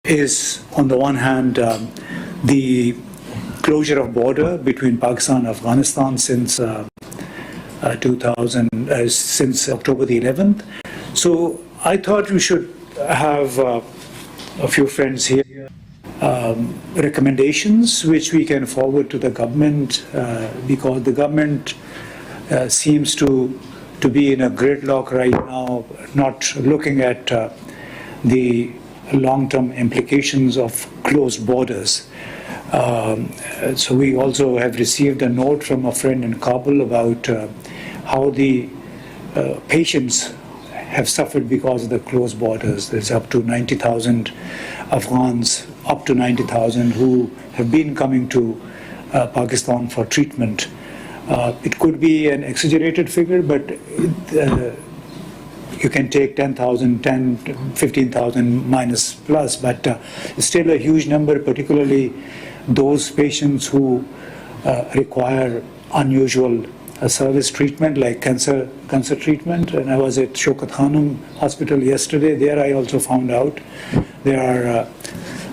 is, on the one hand, the closure of border between Pakistan and Afghanistan since since October the 11th. So I thought we should have a few friends here, recommendations which we can forward to the government, because the government seems to be in a gridlock right now, not looking at the long-term implications of closed borders. So we also have received a note from a friend in Kabul about how the patients have suffered because of the closed borders. There's up to 90,000 Afghans, up to 90,000 who have been coming to Pakistan for treatment. It could be an exaggerated figure, but you can take 10,000, 15,000 minus plus, but it's still a huge number, particularly those patients who require unusual service treatment like cancer treatment. And I was at Shaukat Khanum Hospital yesterday. There I also found out there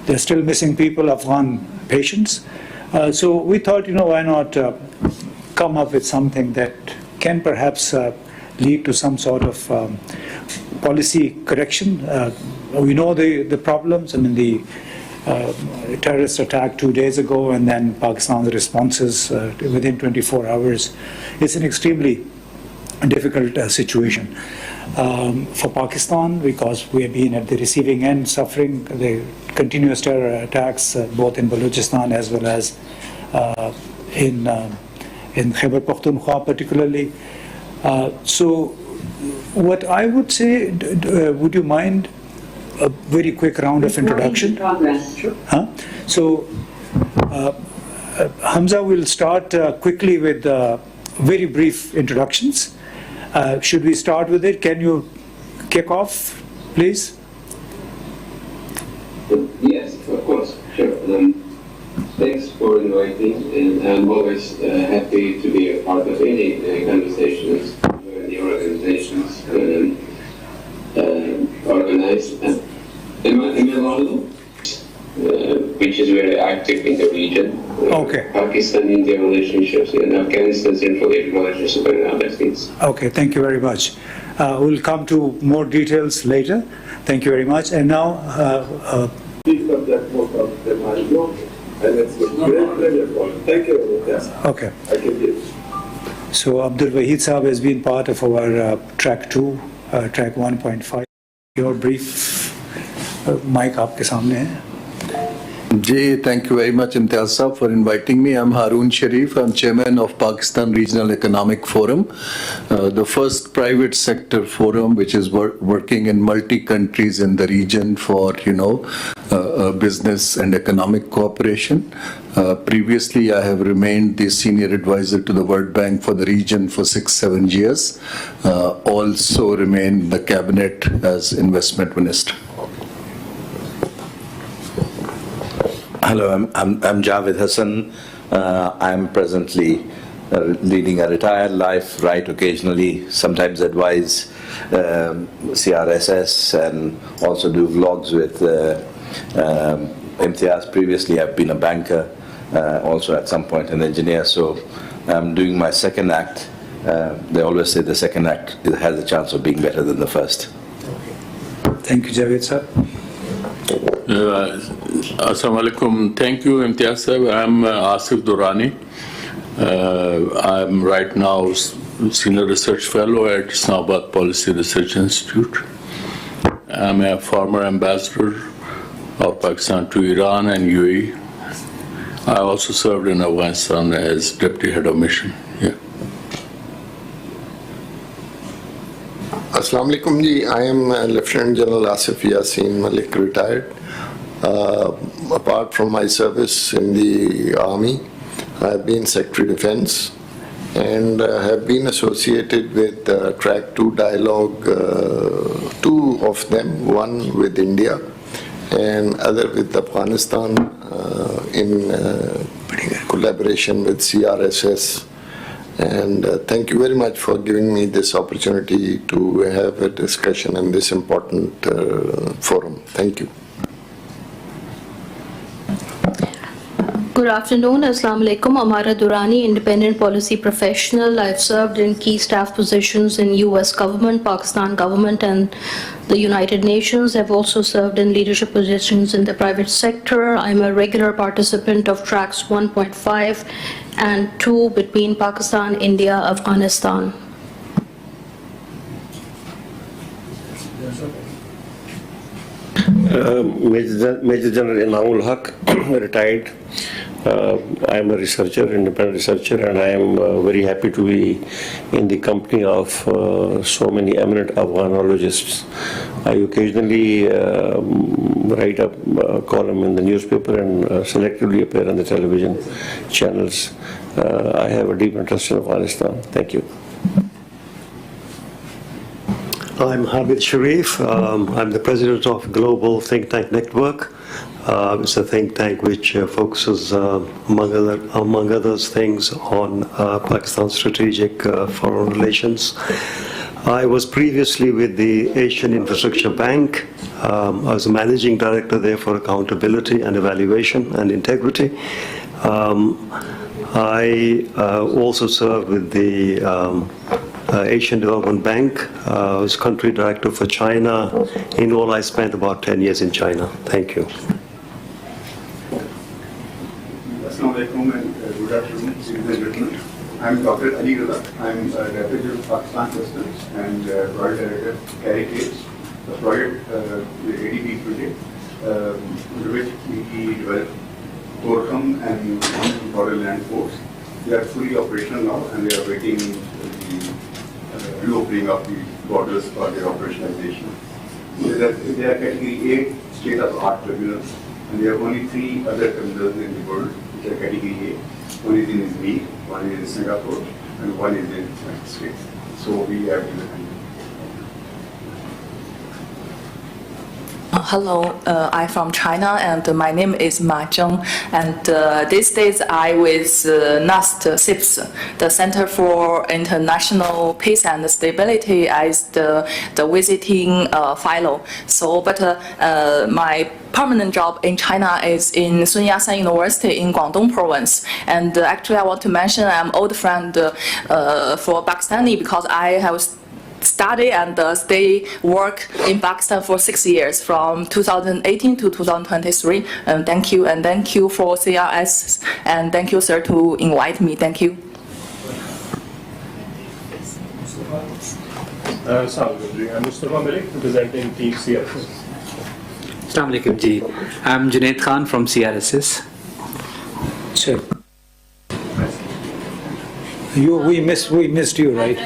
are still missing people, Afghan patients. So we thought, why not come up with something that can perhaps lead to some sort of policy correction. We know the problems. I mean, the terrorist attack 2 days ago, and then Pakistan's responses within 24 hours. It's an extremely difficult situation for Pakistan, because we have been at the receiving end, suffering the continuous terror attacks both in Balochistan as well as in Khyber Pakhtunkhwa particularly. So what I would say, would you mind a very quick round of introduction? Sure. So Hamza will start quickly with very brief introductions. Should we start with it? Can you kick off, please? Yes, of course, sure. Thanks for inviting, and I'm always happy to be a part of any conversations when the organizations organize. Am I audible? Which is very active in the region. Okay. Pakistan-India relationships and Afghanistan Central Asian relationship and other things. Okay, thank you very much. We'll come to more details later. Thank you very much. And now, Thank you. Yes. Okay. I can give. So Abdul Wahid Saab has been part of our track 2, track 1.5. Your brief mic आपके सामने है. Jay, thank you very much, Imtiaz Saab, for inviting me. I'm Haroon Sharif. I'm chairman of Pakistan Regional Economic Forum, the first private sector forum which is working in multi-countries in the region for, business and economic cooperation. Previously, I have remained the senior advisor to the World Bank for the region for 6-7 years. Also remain in the cabinet as investment minister. Hello, I'm Javed Hassan. I'm presently leading a retired life, write occasionally, sometimes advise CRSS, and also do vlogs with Imtiaz. Previously, I've been a banker, also at some point an engineer, so I'm doing my second act. They always say the second act has a chance of being better than the first. Thank you, Javed sir. Assalamu alaikum. Thank you, Imtiaz sahab. I'm Asif Durrani. I'm right now Senior Research Fellow at Islamabad Policy Research Institute. I'm a former ambassador of Pakistan to Iran and UAE. I also served in Afghanistan as Deputy Head of Mission. Yeah. Assalamu alaikum ji. I am Lieutenant General Asif Yasin Malik, retired. Apart from my service in the Army, I have been Secretary of Defense and have been associated with Track 2 Dialogue, 2 of them, one with India and other with Afghanistan in collaboration with CRSS. And thank you very much for giving me this opportunity to have a discussion in this important forum. Thank you. Good afternoon. Assalamu alaikum. Amara Durrani, independent policy professional. I've served in key staff positions in US government, Pakistan government, and the United Nations. I've also served in leadership positions in the private sector. I'm a regular participant of tracks 1.5 and 2 between Pakistan, India, Afghanistan. Major General Inamul Haq, retired. I am a researcher, independent researcher, and I am very happy to be in the company of so many eminent Afghanologists. I occasionally write a column in the newspaper and selectively appear on the television channels. I have a deep interest in Afghanistan. Thank you. I'm Hamid Sharif. I'm the president of Global Think Tank Network. It's a think tank which focuses, among others things, on Pakistan's strategic foreign relations. I was previously with the Asian Infrastructure Bank. I was a managing director there for accountability and evaluation and integrity. I also served with the Asian Development Bank. I was country director for China. In all, I spent about 10 years in China. Thank you. Assalamu alaikum and good afternoon, ladies and gentlemen. I'm Dr. Ali Reza. I'm Deputy of Pakistan Customs and Project Director Carry Caves, a project, the ADB project, under which we developed Torkham and border land ports. They are fully operational now and they are waiting the reopening of the borders for their operationalization. They are category A state-of-the-art terminals, and there are only 3 other terminals in the world which are category A. One is in Izmir, one is in Singapore, and one is in the United States. So we have to Hello, I'm from China and my name is Ma Zheng, and these days I with NAST CIPS, the Center for International Peace and Stability, as the visiting fellow. So, but my permanent job in China is in Sun Yat-sen University in Guangdong province, and actually I want to mention I'm old friend for Pakistani because I have study and stay work in Pakistan for 6 years from 2018 to 2023. Thank you, and thank you for CRS, and thank you, sir, to invite me. Thank you. I'm Mustafa Malik, representing Team CRSS. Assalamu alaikum ji. I'm Junaid Khan from CRSS. Sure. We missed you, right?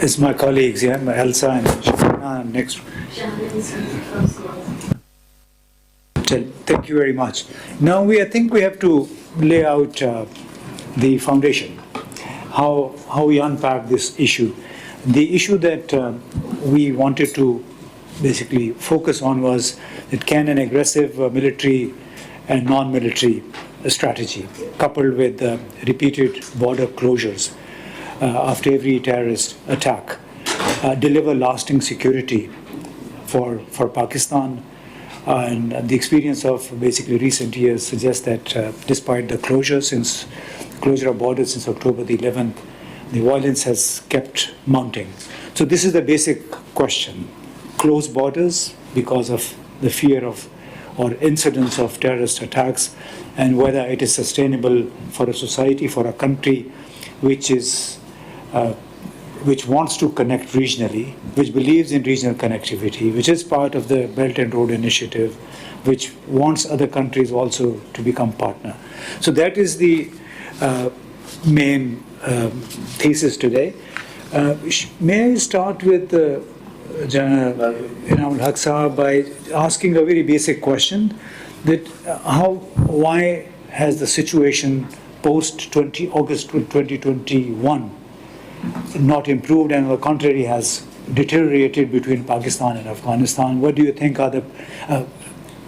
It's my colleagues, yeah, Elsa and Shana next. Thank you very much. Now I think we have to lay out the foundation, how we unpack this issue. The issue that we wanted to basically focus on was that can an aggressive military and non-military strategy, coupled with repeated border closures after every terrorist attack, deliver lasting security for Pakistan. And the experience of basically recent years suggests that despite the closure of borders since October the 11th, the violence has kept mounting. So this is the basic question. Close borders because of the fear of or incidents of terrorist attacks, and whether it is sustainable for a society, for a country which wants to connect regionally, which believes in regional connectivity, which is part of the Belt and Road Initiative, which wants other countries also to become partner. So that is the main thesis today. May I start with General Inamul Haq Sahab by asking a very basic question, that why has the situation post August 2021 not improved, and on the contrary has deteriorated between Pakistan and Afghanistan? What do you think are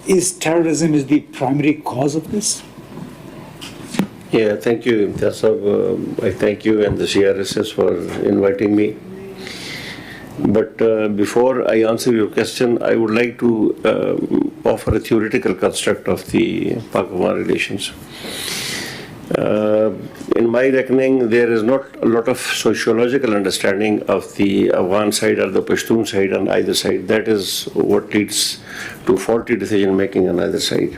is terrorism is the primary cause of this? Yeah, thank you, Imtiaz Sahab. I thank you and the CRSS for inviting me. But before I answer your question, I would like to offer a theoretical construct of the Pakistan relations. In my reckoning, there is not a lot of sociological understanding of the Afghan side or the Pashtun side on either side. That is what leads to faulty decision making on either side.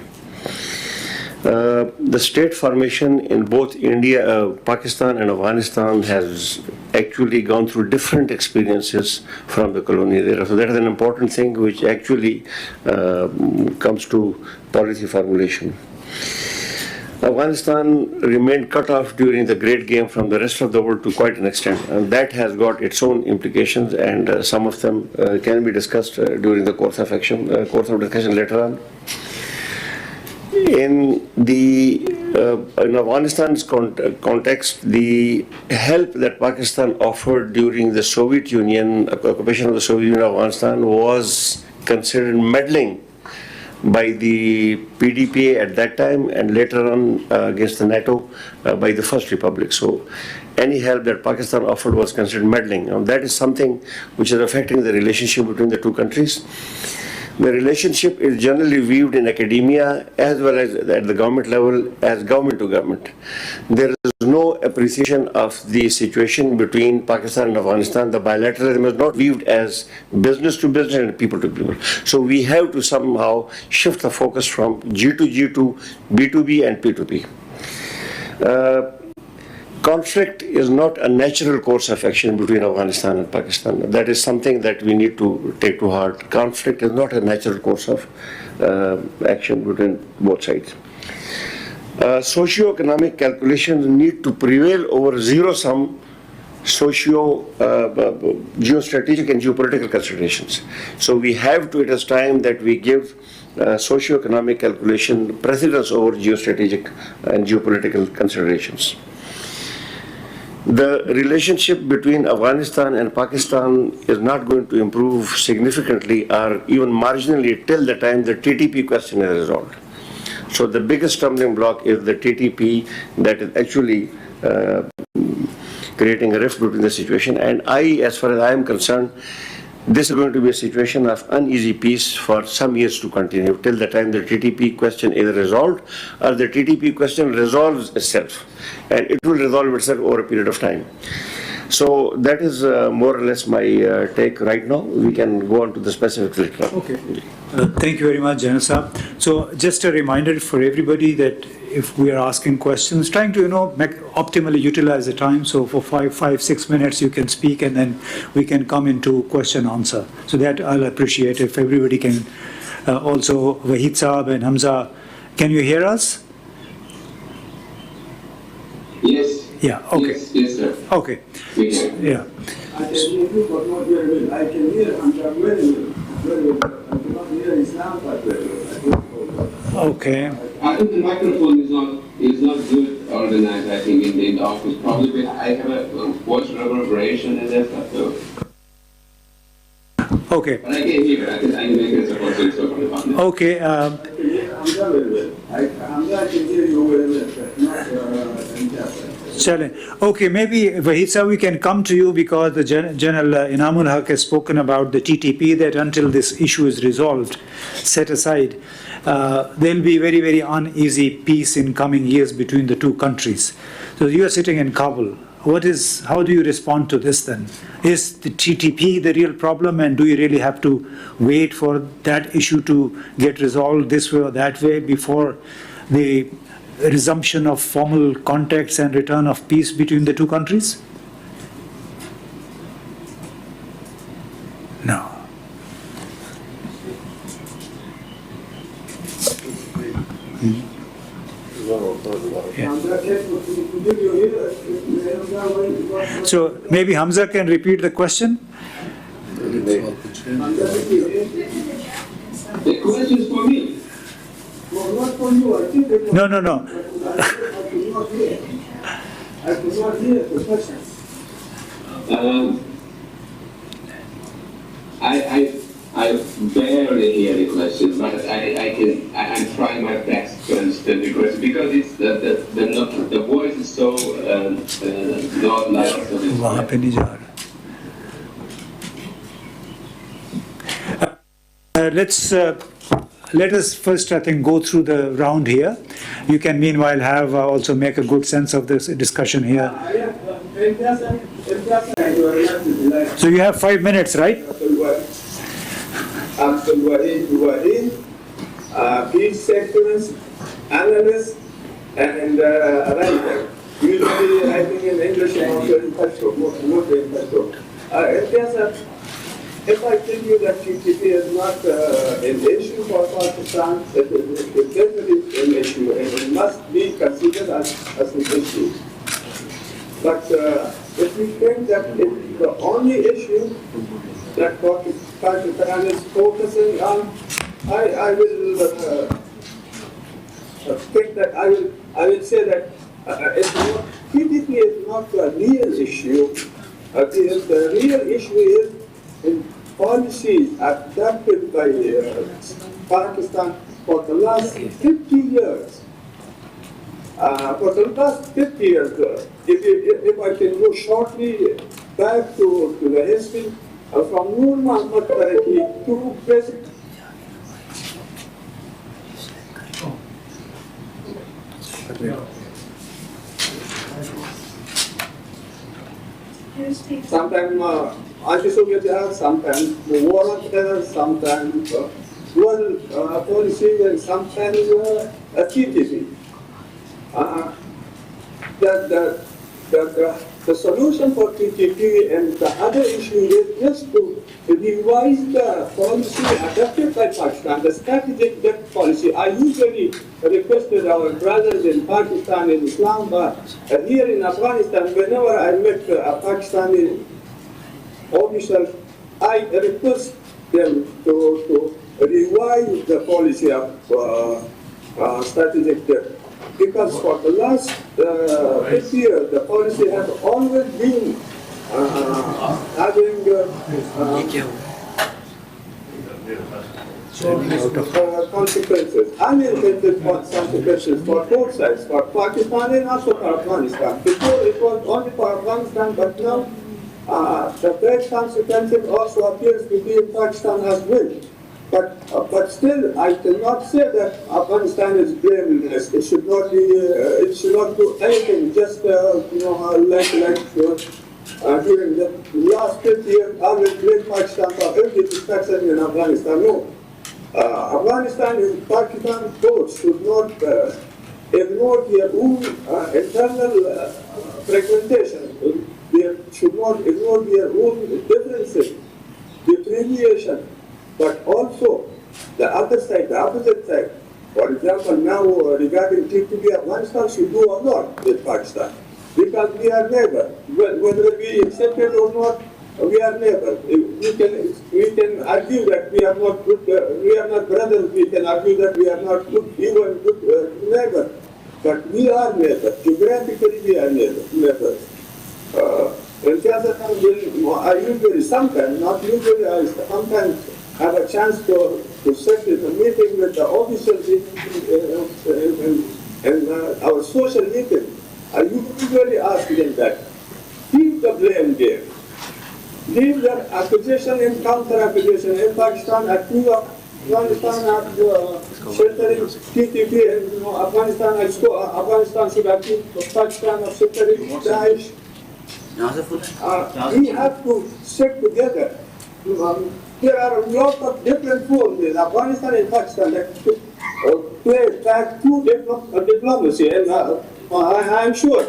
The state formation in both India, Pakistan and Afghanistan has actually gone through different experiences from the colonial era. So that is an important thing which actually comes to policy formulation. Afghanistan remained cut off during the Great Game from the rest of the world to quite an extent, and that has got its own implications, and some of them can be discussed during the course of discussion later on. In Afghanistan's context, the help that Pakistan offered during the Soviet Union, occupation of the Soviet Union of Afghanistan, was considered meddling by the PDP at that time, and later on against the NATO by the First Republic. So any help that Pakistan offered was considered meddling. And that is something which is affecting the relationship between the two countries. The relationship is generally viewed in academia as well as at the government level as government to government. There is no appreciation of the situation between Pakistan and Afghanistan. The bilateralism is not viewed as business to business and people to people. So we have to somehow shift the focus from G to G to B2B and P2P. Conflict is not a natural course of action between Afghanistan and Pakistan. That is something that we need to take to heart. Conflict is not a natural course of action between both sides. Socio-economic calculations need to prevail over zero-sum geostrategic and geopolitical considerations. So we have to, it is time that we give socio-economic calculation precedence over geostrategic and geopolitical considerations. The relationship between Afghanistan and Pakistan is not going to improve significantly or even marginally till the time the TTP question is resolved. So the biggest stumbling block is the TTP that is actually creating a rift between the situation. And as far as I am concerned, this is going to be a situation of uneasy peace for some years to continue till the time the TTP question is resolved or the TTP question resolves itself. And it will resolve itself over a period of time. So that is more or less my take right now. We can go on to the specifics later. Okay. Thank you very much, Janasa. So just a reminder for everybody that if we are asking questions, trying to, optimally utilize the time. So for 5-6 minutes you can speak and then we can come into question answer. So that I'll appreciate if everybody can. Also, Wahid Saab and Hamza, can you hear us? Yes. Yeah, okay. Yes, sir. Okay. Yeah. I can hear you, but not very well. I can hear Hamza very well. I cannot hear Islam very well. Okay. I think the microphone is not good organized, I think, in the office. Probably I have a voice reverberation and that stuff, so. Okay. But I can hear it. I can make it support to from the partner. Okay. I can hear Hamza very well. Hamza, I can hear you very well, but not Okay, maybe Wahid, we can come to you because the General Inamul Haq has spoken about the TTP, that until this issue is resolved, set aside, there'll be very, very uneasy peace in coming years between the two countries. So you are sitting in Kabul. How do you respond to this then? Is the TTP the real problem, and do you really have to wait for that issue to get resolved this way or that way before the resumption of formal contacts and return of peace between the two countries? No. Yeah. So maybe Hamza can repeat the question? The question is for me. No. I could not hear the question. I barely hear the question, but I'm trying my best to understand the question because it's the voice is so not like. वहाँ पे नहीं जा रहा. let us first, I think, go through the round here. You can meanwhile have also make a good sense of this discussion here. So you have 5 minutes, right? Peace sectors, analyst, and writer. Usually writing in English and also in Pashto, mostly in Pashto. If I tell you that TTP is not an issue for Pakistan, it is definitely an issue and it must be considered as an issue. But if you think that it's the only issue that Pakistan is focusing on, I will think that I will say that it's not, TTP is not a real issue. The real issue is in policies adopted by Pakistan for the last 50 years. For the last 50 years, if I can go shortly back to the history, from Nur Muhammad Taraki to present. Sometimes anti-Soviet era, sometimes war on terror, sometimes dual policy, and sometimes TTP. The solution for TTP and the other issue is just to revise the policy adopted by Pakistan, the strategic debt policy. I usually requested our brothers in Pakistan and Islamabad, here in Afghanistan, whenever I met a Pakistani official, I request them to revise the policy of strategic debt. Because for the last 50 years, the policy has always been having consequences, unintended consequences for both sides, for Pakistan and also for Afghanistan. Before it was only for Afghanistan, but now the bad consequences also appears to be in Pakistan as well. But still, I cannot say that Afghanistan is blameless. It should not be. It should not do anything. Just during the last 50 years, I will blame Pakistan for every destruction in Afghanistan. No, Afghanistan and Pakistan both should not ignore their own internal fragmentation. They should not ignore their own differences, deprivation. But also the other side, the opposite side. For example, now regarding TTP, Afghanistan should do a lot with Pakistan because we are neighbors. Whether we accept it or not, we are neighbors. We can argue that we are not good. We are not brothers. We can argue that we are not good, even good neighbors. But we are neighbors. Geographically, we are neighbors. In Kazakhstan, I usually sometimes, not usually, I sometimes have a chance to sit in a meeting with the officials in our social meeting. I usually ask them that, keep the blame there. Leave the accusation and counter-accusation. In Pakistan, Afghanistan are sheltering TTP, and Afghanistan should accuse Pakistan of sheltering Daesh. We have to sit together. There are a lot of different forms in Afghanistan and Pakistan that play back to diplomacy, and I'm sure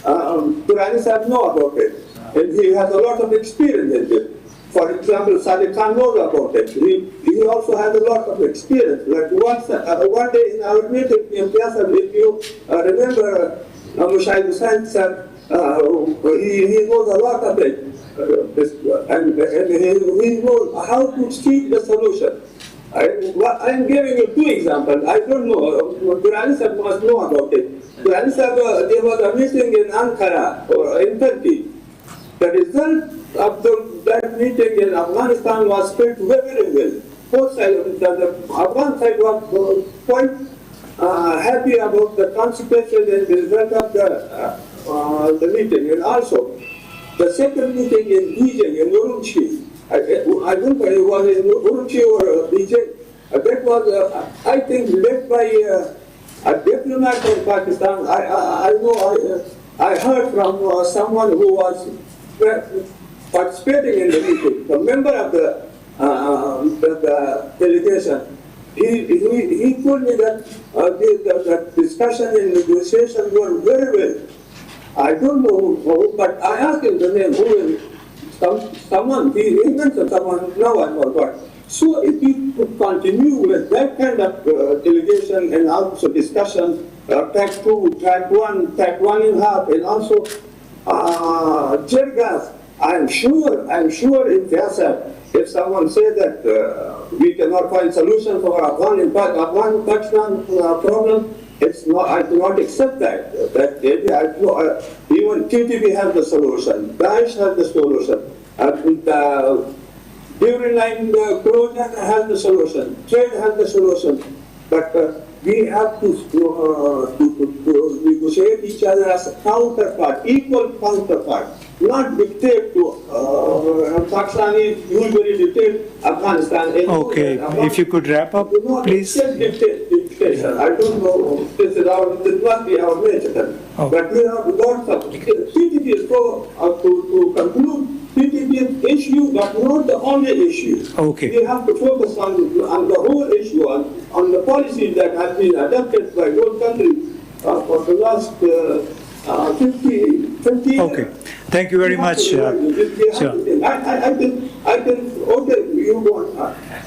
Durrani Sahib knows about it, and he has a lot of experience in it. For example, Sadiq Khan knows about it. He also has a lot of experience. Like one day in our meeting in Piazza, if you remember, Mushahid Hussain said he knows a lot of it. And he knows how to seek the solution. I'm giving you two examples. I don't know. Durrani Sahib must know about it. Durrani Sahib, there was a meeting in Ankara, or in Turkey. The result of that meeting in Afghanistan was felt very well. Both sides, the Afghan side was quite happy about the consequences and the result of the meeting. And also, the second meeting in Beijing, in Urumqi, I don't know, it was in Uruchi or BJ. That was, I think, led by a diplomat from Pakistan. I heard from someone who was participating in the meeting, the member of the delegation. He told me that the discussion and negotiations were very well. I don't know who, but I asked him the name, who is someone, he mentioned someone, now I forgot. So if you could continue with that kind of delegation and also discussion, track 2, track 1, track 1.5, and also jet gas, I'm sure in Gaza, if someone says that we cannot find solution for Afghan-Pakistan problem, it's not, I do not accept that. Even TTP has the solution, Daesh has the solution, During line closure has the solution, trade has the solution, but we have to negotiate each other as a counterpart, equal counterpart, not dictate to Pakistani usually dictate Afghanistan. Okay, if you could wrap up, please. Dictation. I don't know. This must be our nature. But we have got some. TTP is to conclude. TTP is issue, but not the only issue. Okay. We have to focus on the whole issue, on the policies that have been adopted by both countries for the last 50 years. Okay. Thank you very much. I can, okay, you want.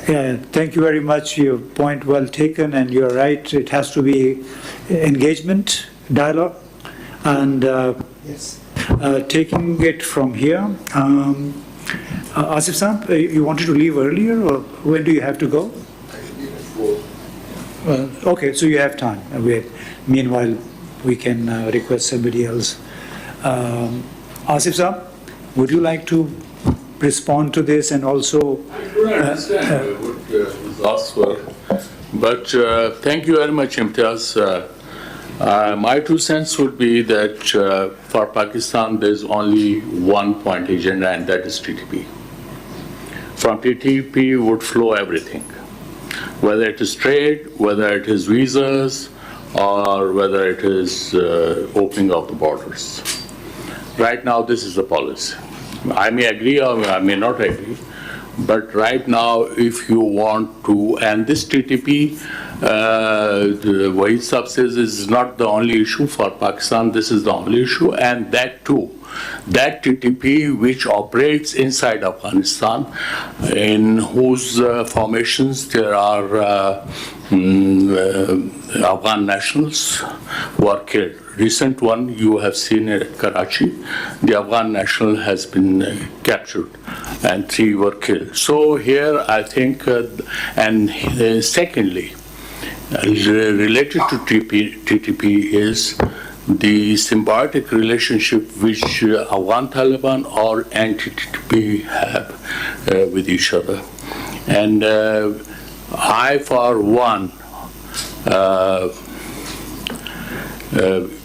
Yeah, thank you very much. Your point well taken, and you're right. It has to be engagement, dialogue, and taking it from here. Asif Saab, you wanted to leave earlier, or when do you have to go? Okay, so you have time. Meanwhile, we can request somebody else. Asif Saab, would you like to respond to this and also... I do understand what was asked for, but thank you very much, Imtiaz. My 2 cents would be that for Pakistan, there's only one point agenda, and that is TTP. From TTP would flow everything, whether it is trade, whether it is visas, or whether it is opening of the borders. Right now, this is the policy. I may agree or I may not agree, but right now, if you want to, and this TTP, the Wahid Saab says is not the only issue for Pakistan, this is the only issue, and that too. That TTP which operates inside Afghanistan, in whose formations there are Afghan nationals who are killed. Recent one you have seen at Karachi, the Afghan national has been captured and 3 were killed. So here I think, and secondly, related to TTP is the symbiotic relationship which Afghan Taliban or anti-TTP have with each other. And I, for one,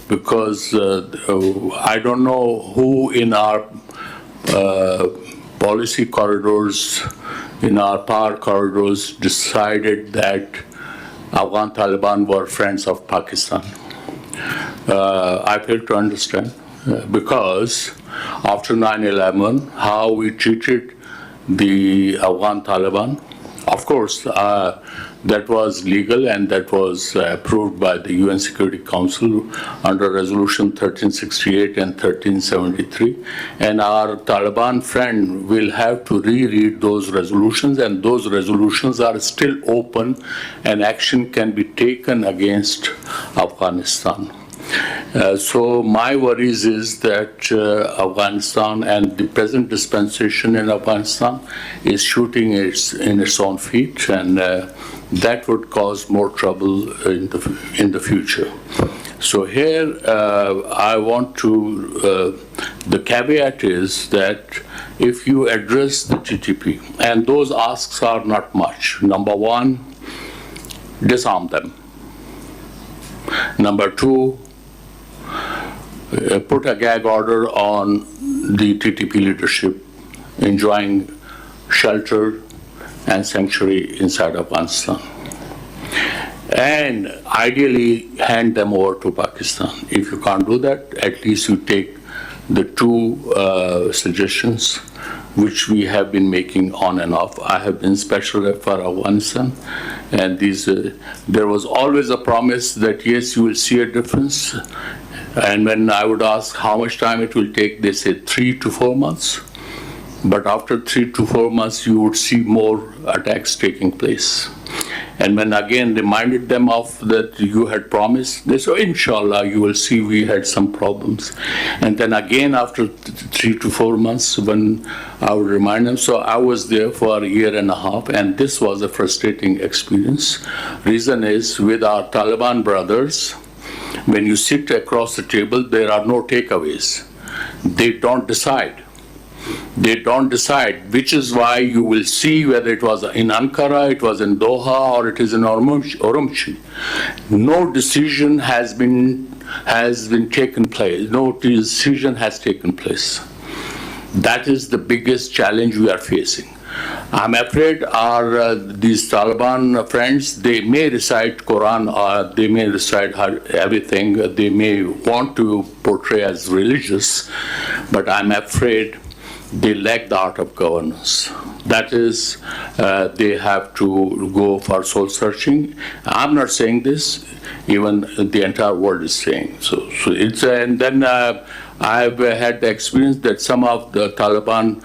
because I don't know who in our policy corridors, in our power corridors, decided that Afghan Taliban were friends of Pakistan. I fail to understand because after 9/11, how we treated the Afghan Taliban, of course, that was legal and that was approved by the UN Security Council under Resolution 1368 and 1373. And our Taliban friend will have to reread those resolutions, and those resolutions are still open and action can be taken against Afghanistan. So my worries is that Afghanistan and the present dispensation in Afghanistan is shooting in its own feet, and that would cause more trouble in the future. So here I want to, the caveat is that if you address the TTP, and those asks are not much. Number one, disarm them. Number two, put a gag order on the TTP leadership enjoying shelter and sanctuary inside Afghanistan. And ideally hand them over to Pakistan. If you can't do that, at least you take the two suggestions which we have been making on and off. I have been special rep for Afghanistan, and there was always a promise that yes, you will see a difference. And when I would ask how much time it will take, they said 3 to 4 months. But after 3 to 4 months, you would see more attacks taking place. And when again reminded them of that you had promised, they said, inshallah, you will see we had some problems. And then again after 3 to 4 months, when I would remind them, so I was there for a year and a half, and this was a frustrating experience. Reason is, with our Taliban brothers, when you sit across the table, there are no takeaways. They don't decide. They don't decide, which is why you will see whether it was in Ankara, it was in Doha, or it is in Urumqi. No decision has been taken place. No decision has taken place. That is the biggest challenge we are facing. I'm afraid these Taliban friends, they may recite Quran, or they may recite everything. They may want to portray as religious, but I'm afraid they lack the art of governance. That is, they have to go for soul searching. I'm not saying this, even the entire world is saying. So it's, and then I've had the experience that some of the Taliban,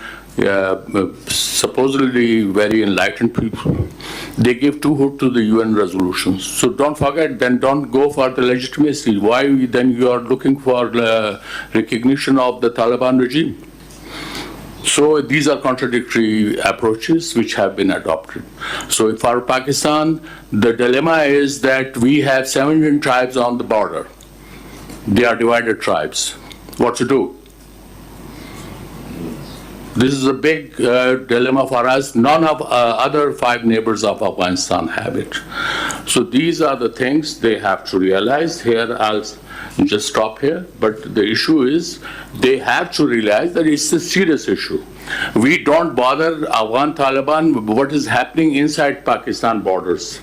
supposedly very enlightened people, they give two hoots to the UN resolutions. So don't forget, then don't go for the legitimacy. Why then you are looking for recognition of the Taliban regime? So these are contradictory approaches which have been adopted. So for Pakistan, the dilemma is that we have 17 tribes on the border. They are divided tribes. What to do? This is a big dilemma for us. None of other 5 neighbors of Afghanistan have it. So these are the things they have to realize. Here, I'll just stop here. But the issue is, they have to realize that it's a serious issue. We don't bother Afghan Taliban what is happening inside Pakistan borders,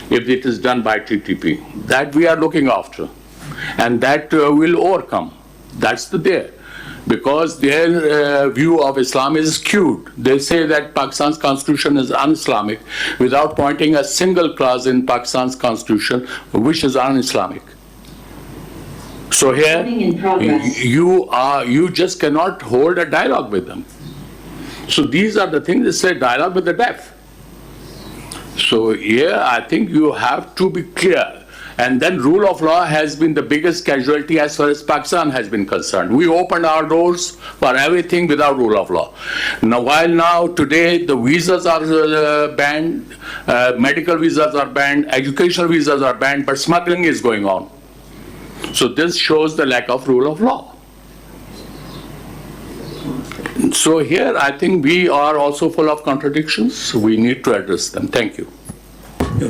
if it is done by TTP. That we are looking after. And that will overcome. That's the there. Because their view of Islam is skewed. They say that Pakistan's constitution is un-Islamic without pointing a single clause in Pakistan's constitution which is un-Islamic. So here, you just cannot hold a dialogue with them. So these are the things that say dialogue with the deaf. So here, I think you have to be clear. And then rule of law has been the biggest casualty as far as Pakistan has been concerned. We opened our doors for everything without rule of law. Now, while today the visas are banned, medical visas are banned, educational visas are banned, but smuggling is going on. So this shows the lack of rule of law. So here, I think we are also full of contradictions. We need to address them. Thank you.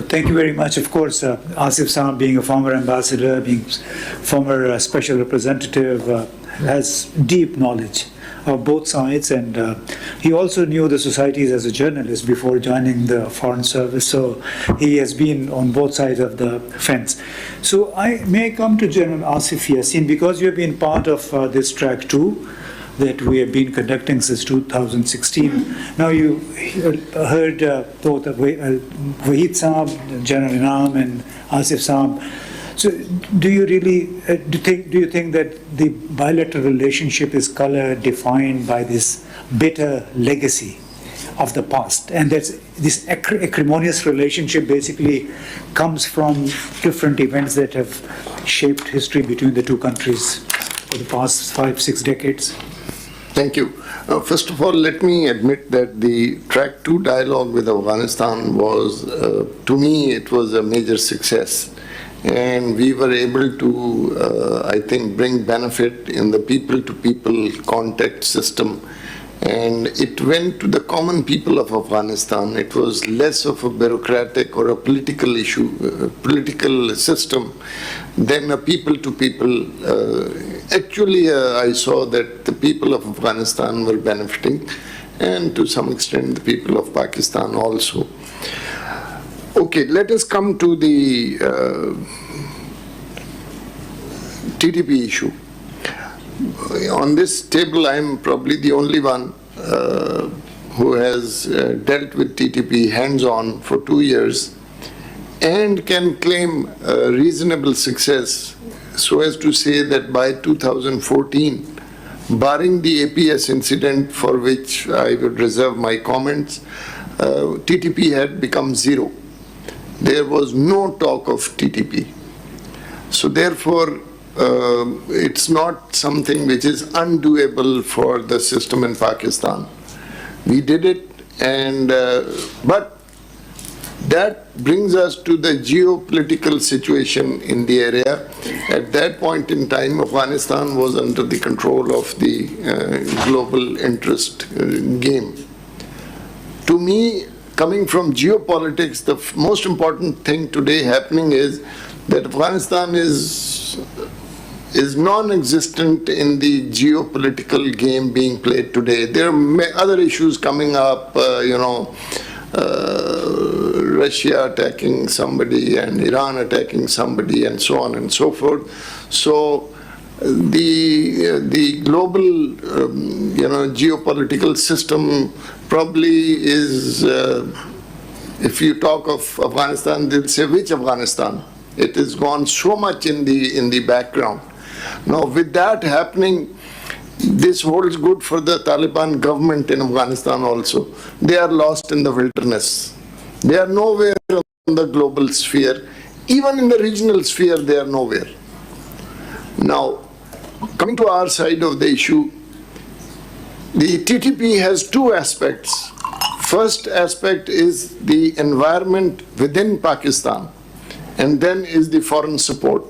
Thank you very much. Of course, Asif Saab, being a former ambassador, being former special representative, has deep knowledge of both sides, and he also knew the societies as a journalist before joining the Foreign Service, so he has been on both sides of the fence. So I may come to General Asif Yassin, because you have been part of this track too, that we have been conducting since 2016. Now you heard both Wahid Saab, General Inam, and Asif Saab. So do you really, do you think that the bilateral relationship is color defined by this bitter legacy of the past, and that this acrimonious relationship basically comes from different events that have shaped history between the two countries for the past 5-6 decades? Thank you. First of all, let me admit that the Track 2 dialogue with Afghanistan was, to me, it was a major success. And we were able to, I think, bring benefit in the people-to-people contact system. And it went to the common people of Afghanistan. It was less of a bureaucratic or a political issue, political system, than a people-to-people. Actually, I saw that the people of Afghanistan were benefiting. and to some extent the people of Pakistan also. Okay, let us come to the TTP issue. On this table, I am probably the only one who has dealt with TTP hands-on for 2 years and can claim reasonable success, so as to say that by 2014, barring the APS incident for which I would reserve my comments, TTP had become zero. There was no talk of TTP. So therefore, it's not something which is undoable for the system in Pakistan. We did it, and but that brings us to the geopolitical situation in the area. At that point in time, Afghanistan was under the control of the global interest game. To me, coming from geopolitics, the most important thing today happening is that Afghanistan is non-existent in the geopolitical game being played today. There are other issues coming up, Russia attacking somebody and Iran attacking somebody and so on and so forth. So the global geopolitical system probably is, if you talk of Afghanistan, they'll say which Afghanistan? It has gone so much in the background. Now with that happening, this holds good for the Taliban government in Afghanistan also. They are lost in the wilderness. They are nowhere in the global sphere. Even in the regional sphere, they are nowhere. Now, coming to our side of the issue, the TTP has two aspects. First aspect is the environment within Pakistan, and then is the foreign support.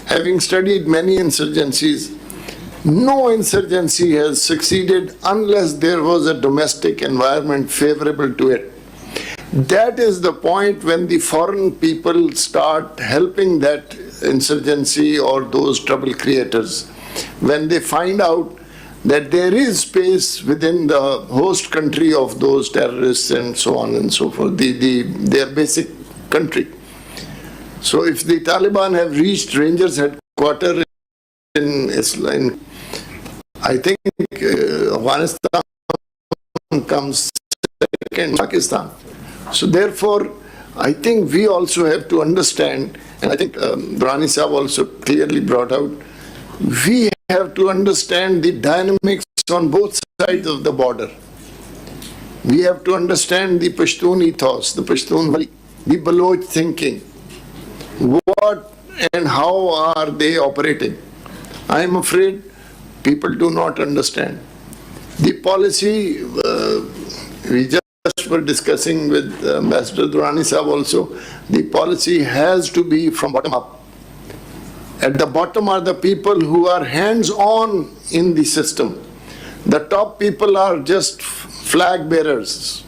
Having studied many insurgencies, no insurgency has succeeded unless there was a domestic environment favorable to it. That is the point when the foreign people start helping that insurgency or those trouble creators. When they find out that there is space within the host country of those terrorists and so on and so forth, their basic country. So if the Taliban have reached Rangers headquarters in Islam, I think Afghanistan comes second, Pakistan. So therefore, I think we also have to understand, and I think Durrani Sahab also clearly brought out, we have to understand the dynamics on both sides of the border. We have to understand the Pashtun ethos, the Pashtun, the Baloch thinking. What and how are they operating? I am afraid people do not understand. The policy, we just were discussing with Ambassador Durrani Sahab also, the policy has to be from bottom up. At the bottom are the people who are hands-on in the system. The top people are just flag bearers.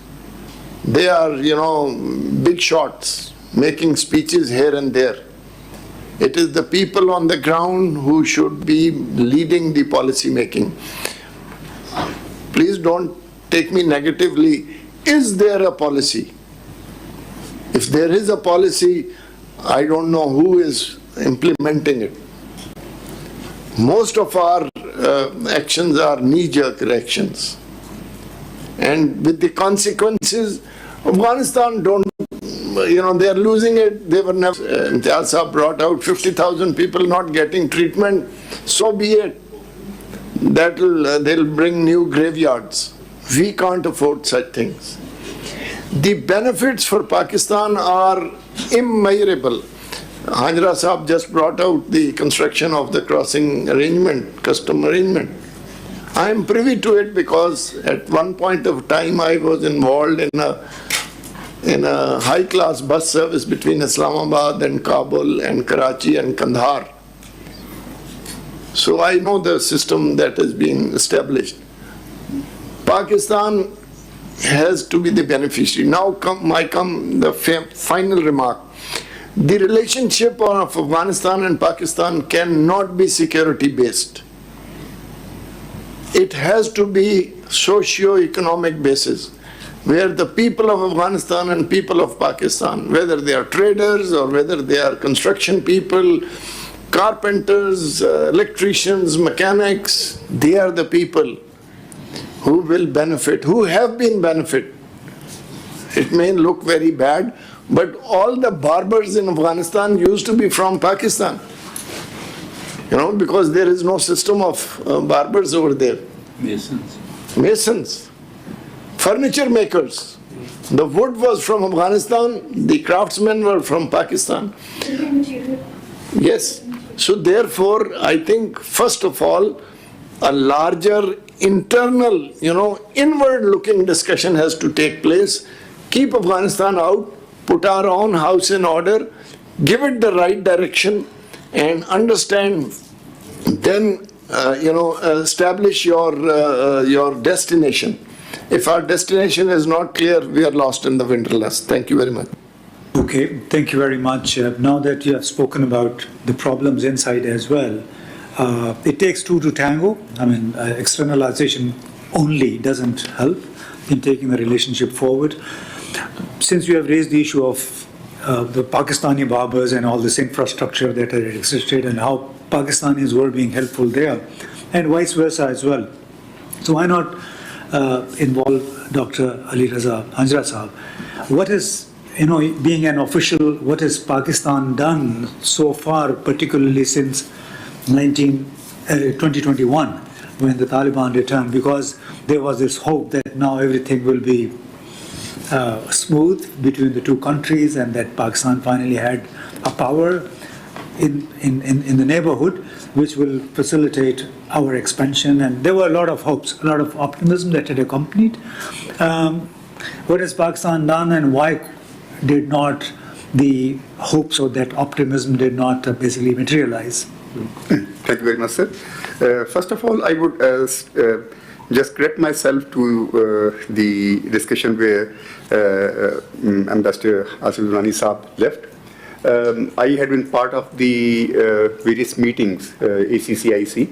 They are, big shots, making speeches here and there. It is the people on the ground who should be leading the policy making. Please don't take me negatively. Is there a policy? If there is a policy, I don't know who is implementing it. Most of our actions are knee-jerk reactions. And with the consequences, Afghanistan they are losing it. They were never, Imtiaz Sahab brought out 50,000 people not getting treatment. So be it. They'll bring new graveyards. We can't afford such things. The benefits for Pakistan are immeasurable. Hajra Sahab just brought out the construction of the crossing arrangement, custom arrangement. I am privy to it because at one point of time I was involved in a high-class bus service between Islamabad and Kabul and Karachi and Kandahar. So I know the system that has been established. Pakistan has to be the beneficiary. Now the final remark. The relationship of Afghanistan and Pakistan cannot be security-based. it has to be socio-economic basis, where the people of Afghanistan and people of Pakistan, whether they are traders or whether they are construction people, carpenters, electricians, mechanics, they are the people who will benefit, who have been benefit. It may look very bad, but all the barbers in Afghanistan used to be from Pakistan. Because there is no system of barbers over there. Masons. Furniture makers. The wood was from Afghanistan, the craftsmen were from Pakistan. Yes. So therefore, I think, first of all, a larger internal, inward-looking discussion has to take place. Keep Afghanistan out, put our own house in order, give it the right direction, and understand, then, establish your destination. If our destination is not clear, we are lost in the wilderness. Thank you very much. Okay, thank you very much. Now that you have spoken about the problems inside as well, it takes two to tango. I mean, externalization only doesn't help in taking the relationship forward. Since you have raised the issue of the Pakistani barbers and all this infrastructure that had existed and how Pakistanis were being helpful there, and vice versa as well. So why not involve Dr. Ali Raza Anjra Sahab? What is, being an official, what has Pakistan done so far, particularly since 2021, when the Taliban returned? Because there was this hope that now everything will be smooth between the two countries and that Pakistan finally had a power in the neighborhood which will facilitate our expansion. And there were a lot of hopes, a lot of optimism that had accompanied. What has Pakistan done, and why did not the hopes or that optimism did not basically materialize? Thank you very much, sir. First of all, I would just correct myself to the discussion where Ambassador Asif Durrani Saab left. I had been part of the various meetings, ACCIC,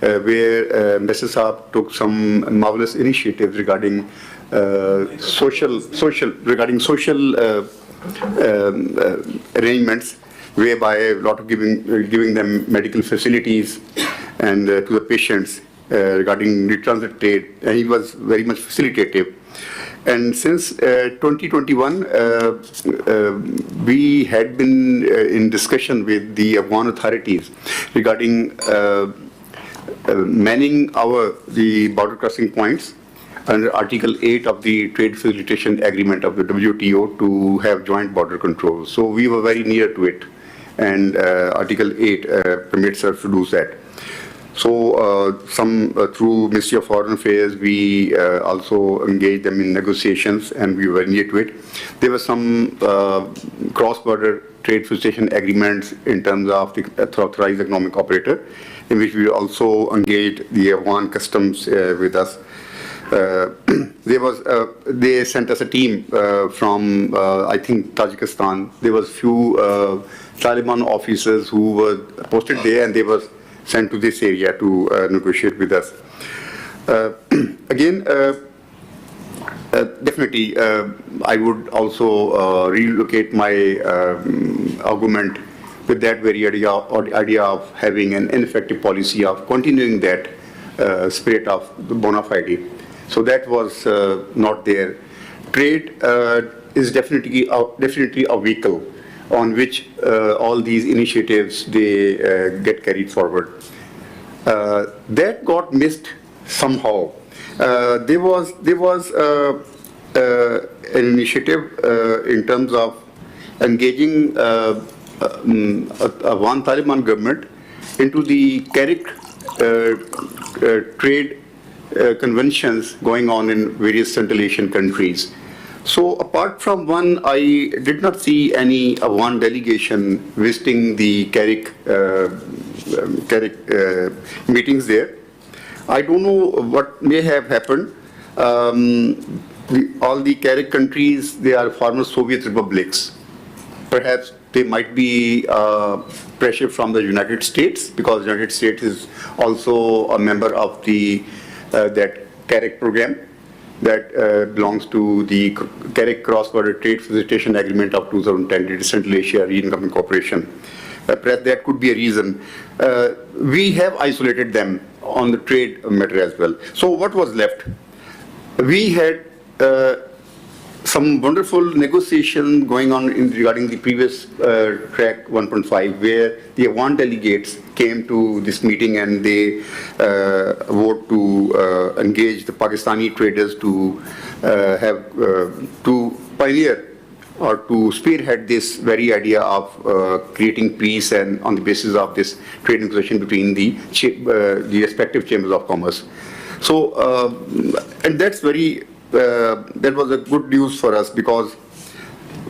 where Ambassador Saab took some marvelous initiatives regarding social arrangements, whereby a lot of giving them medical facilities and to the patients regarding the transit trade, and he was very much facilitative. And since 2021, we had been in discussion with the Afghan authorities regarding manning the border crossing points under Article 8 of the Trade Facilitation Agreement of the WTO to have joint border control. So we were very near to it, and Article 8 permits us to do that. So through Ministry of Foreign Affairs, we also engaged them in negotiations, and we were near to it. There were some cross-border trade facilitation agreements in terms of the authorized economic operator, in which we also engaged the Afghan customs with us. They sent us a team from, I think, Tajikistan. There was few Taliban officers who were posted there, and they were sent to this area to negotiate with us. Again, definitely, I would also relocate my argument with that very idea of having an ineffective policy of continuing that spirit of the bona fide. So that was not there. Trade is definitely a vehicle on which all these initiatives they get carried forward. That got missed somehow. There was an initiative in terms of engaging one Taliban government into the CARIC trade conventions going on in various Central Asian countries. So apart from one, I did not see any one delegation visiting the CARIC meetings there. I don't know what may have happened. All the CARIC countries, they are former Soviet republics. Perhaps there might be pressure from the United States, because the United States is also a member of the that CAREC program that belongs to the CAREC Cross-Border Trade Facilitation Agreement of 2010, the Central Asia Regional Cooperation. Perhaps that could be a reason. We have isolated them on the trade matter as well. So what was left? We had some wonderful negotiation going on regarding the previous track 1.5, where the Afghan delegates came to this meeting and they vote to engage the Pakistani traders to to pioneer or to spearhead this very idea of creating peace and on the basis of this trade negotiation between the respective chambers of commerce. So, and that's very, that was a good news for us because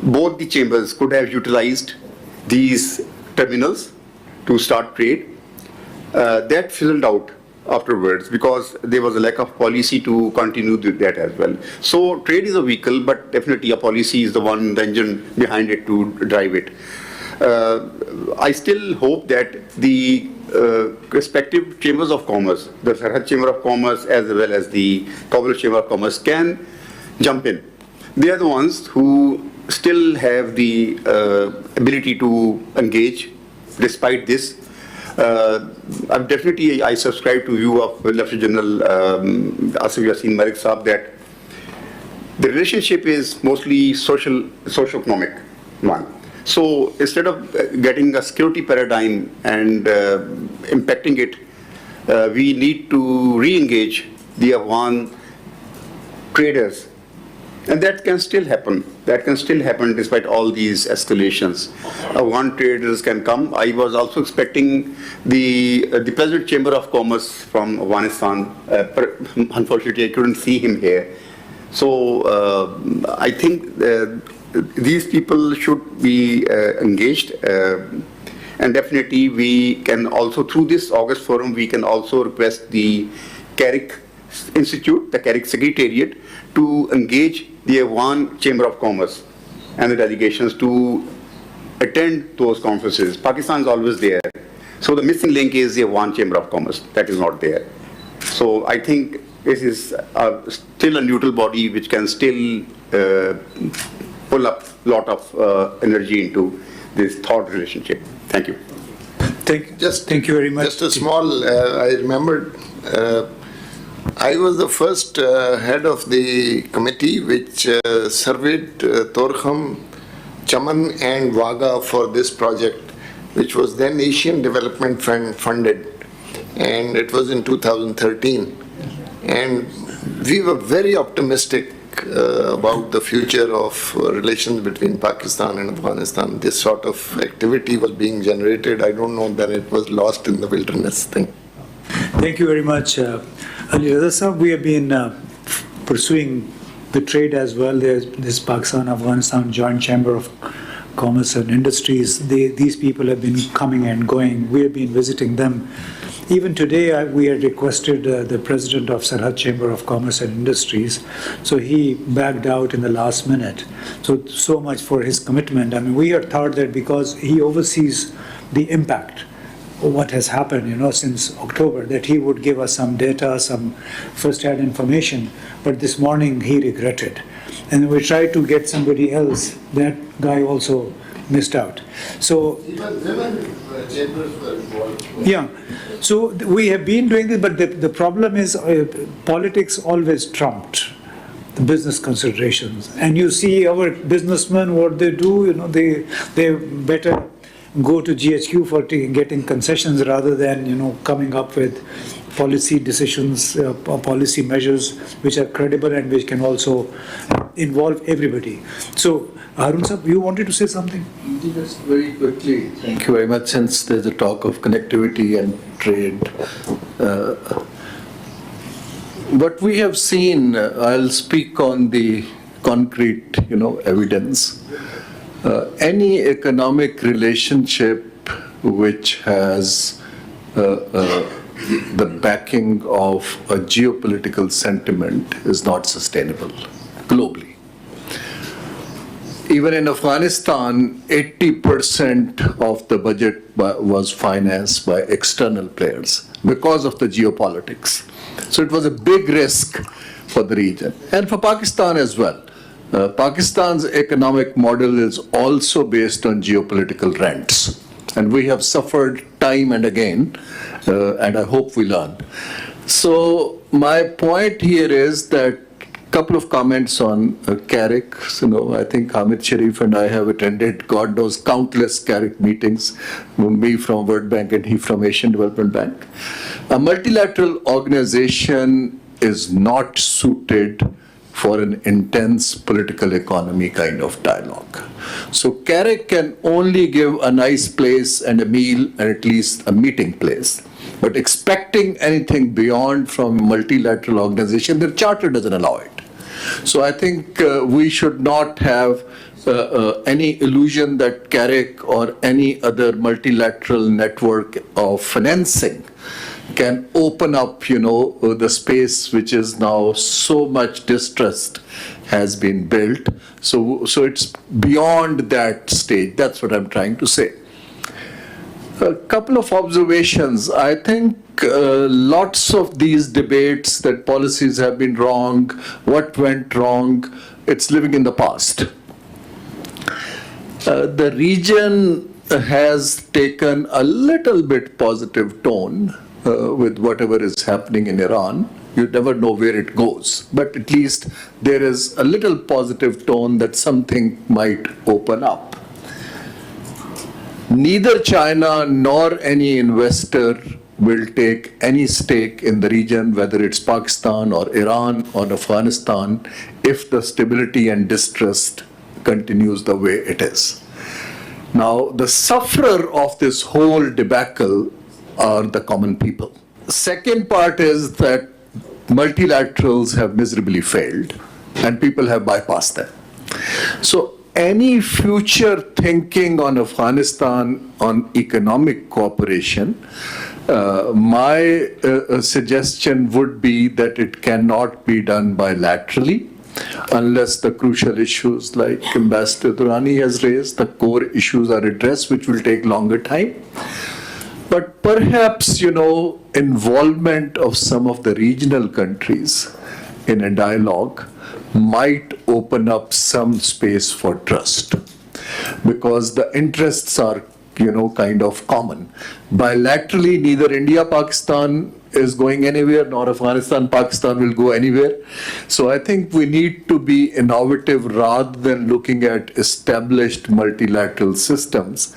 both the chambers could have utilized these terminals to start trade. That fizzled out afterwards because there was a lack of policy to continue with that as well. So trade is a vehicle, but definitely a policy is the one, the engine behind it to drive it. I still hope that the respective chambers of commerce, the Sarhad Chamber of Commerce as well as the Kabul Chamber of Commerce can jump in. They are the ones who still have the ability to engage despite this. I subscribe to view of Lieutenant General Asif Yassin Malik Saab that the relationship is mostly socio-economic one. So instead of getting a security paradigm and impacting it, we need to re-engage the Afghan traders. And that can still happen. That can still happen despite all these escalations. Afghan traders can come. I was also expecting the President Chamber of Commerce from Afghanistan. Unfortunately, I couldn't see him here. So I think these people should be engaged. And definitely we can also, through this August forum, we can also request the CAREC Institute, the CAREC Secretariat, to engage the Afghan Chamber of Commerce and the delegations to attend those conferences. Pakistan is always there. So the missing link is the Afghan Chamber of Commerce. That is not there. So I think this is still a neutral body which can still pull up a lot of energy into this thought relationship. Thank you. Thank you very much. Just a small, I remembered, I was the first head of the committee which surveyed Torkham, Chaman and Vaga for this project, which was then Asian Development Fund funded, and it was in 2013. And we were very optimistic about the future of relations between Pakistan and Afghanistan. This sort of activity was being generated. I don't know that it was lost in the wilderness thing. Thank you very much, Ali Raza Sahab. We have been pursuing the trade as well. There's this Pakistan-Afghanistan Joint Chamber of Commerce and Industries. These people have been coming and going. We have been visiting them. Even today, we had requested the president of Sarhad Chamber of Commerce and Industries, so he backed out in the last minute. So much for his commitment. I mean, we had thought that because he oversees the impact of what has happened, since October, that he would give us some data, some first-hand information. But this morning, he regretted. And we tried to get somebody else. That guy also missed out. So Even women chambers were involved. yeah, so we have been doing this, but the problem is politics always trumped the business considerations. And you see our businessmen, what they do, they better go to GHQ for getting concessions rather than, coming up with policy decisions, policy measures which are credible and which can also involve everybody. So, Harun Sahab, you wanted to say something? Just very quickly, thank you very much. Since there's a talk of connectivity and trade, what we have seen, I'll speak on the concrete, evidence. Any economic relationship which has the backing of a geopolitical sentiment is not sustainable globally. even in Afghanistan, 80% of the budget was financed by external players because of the geopolitics. So it was a big risk for the region and for Pakistan as well. Pakistan's economic model is also based on geopolitical rents, and we have suffered time and again, and I hope we learn. So my point here is that couple of comments on CARIC. I think Hamid Sharif and I have attended, God knows, countless CARIC meetings, me from World Bank and he from Asian Development Bank. A multilateral organization is not suited for an intense political economy kind of dialogue. So CARIC can only give a nice place and a meal and at least a meeting place. But expecting anything beyond from a multilateral organization, their charter doesn't allow it. So I think we should not have any illusion that CARIC or any other multilateral network of financing can open up, the space which is now so much distrust has been built. So it's beyond that stage. That's what I'm trying to say. A couple of observations. I think lots of these debates that policies have been wrong, what went wrong, it's living in the past. The region has taken a little bit positive tone with whatever is happening in Iran. You never know where it goes, but at least there is a little positive tone that something might open up. Neither China nor any investor will take any stake in the region, whether it's Pakistan or Iran or Afghanistan, if the stability and distrust continues the way it is. Now, the sufferer of this whole debacle are the common people. The second part is that multilaterals have miserably failed and people have bypassed them. So any future thinking on Afghanistan on economic cooperation, my suggestion would be that it cannot be done bilaterally unless the crucial issues like Ambassador Durrani has raised, the core issues are addressed, which will take longer time. But perhaps, involvement of some of the regional countries in a dialogue might open up some space for trust, because the interests are, kind of common. Bilaterally, neither India, Pakistan is going anywhere, nor Afghanistan, Pakistan will go anywhere. So I think we need to be innovative rather than looking at established multilateral systems.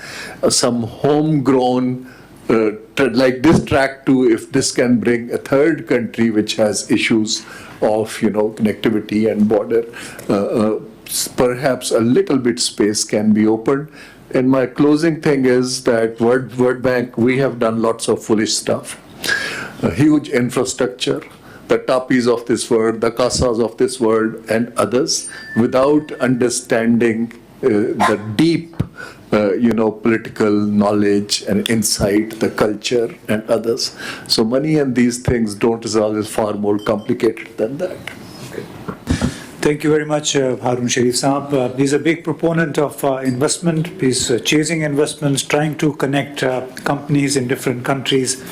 Some homegrown like this track 2, if this can bring a third country which has issues of connectivity and border, perhaps a little bit space can be opened. And my closing thing is that World Bank, we have done lots of foolish stuff, a huge infrastructure, the Tapis of this world, the Casas of this world, and others, without understanding the deep political knowledge and insight, the culture and others. So money and these things don't resolve, is far more complicated than that. Okay. Thank you very much, Harun Sharif Saab. He's a big proponent of investment. He's chasing investments, trying to connect companies in different countries.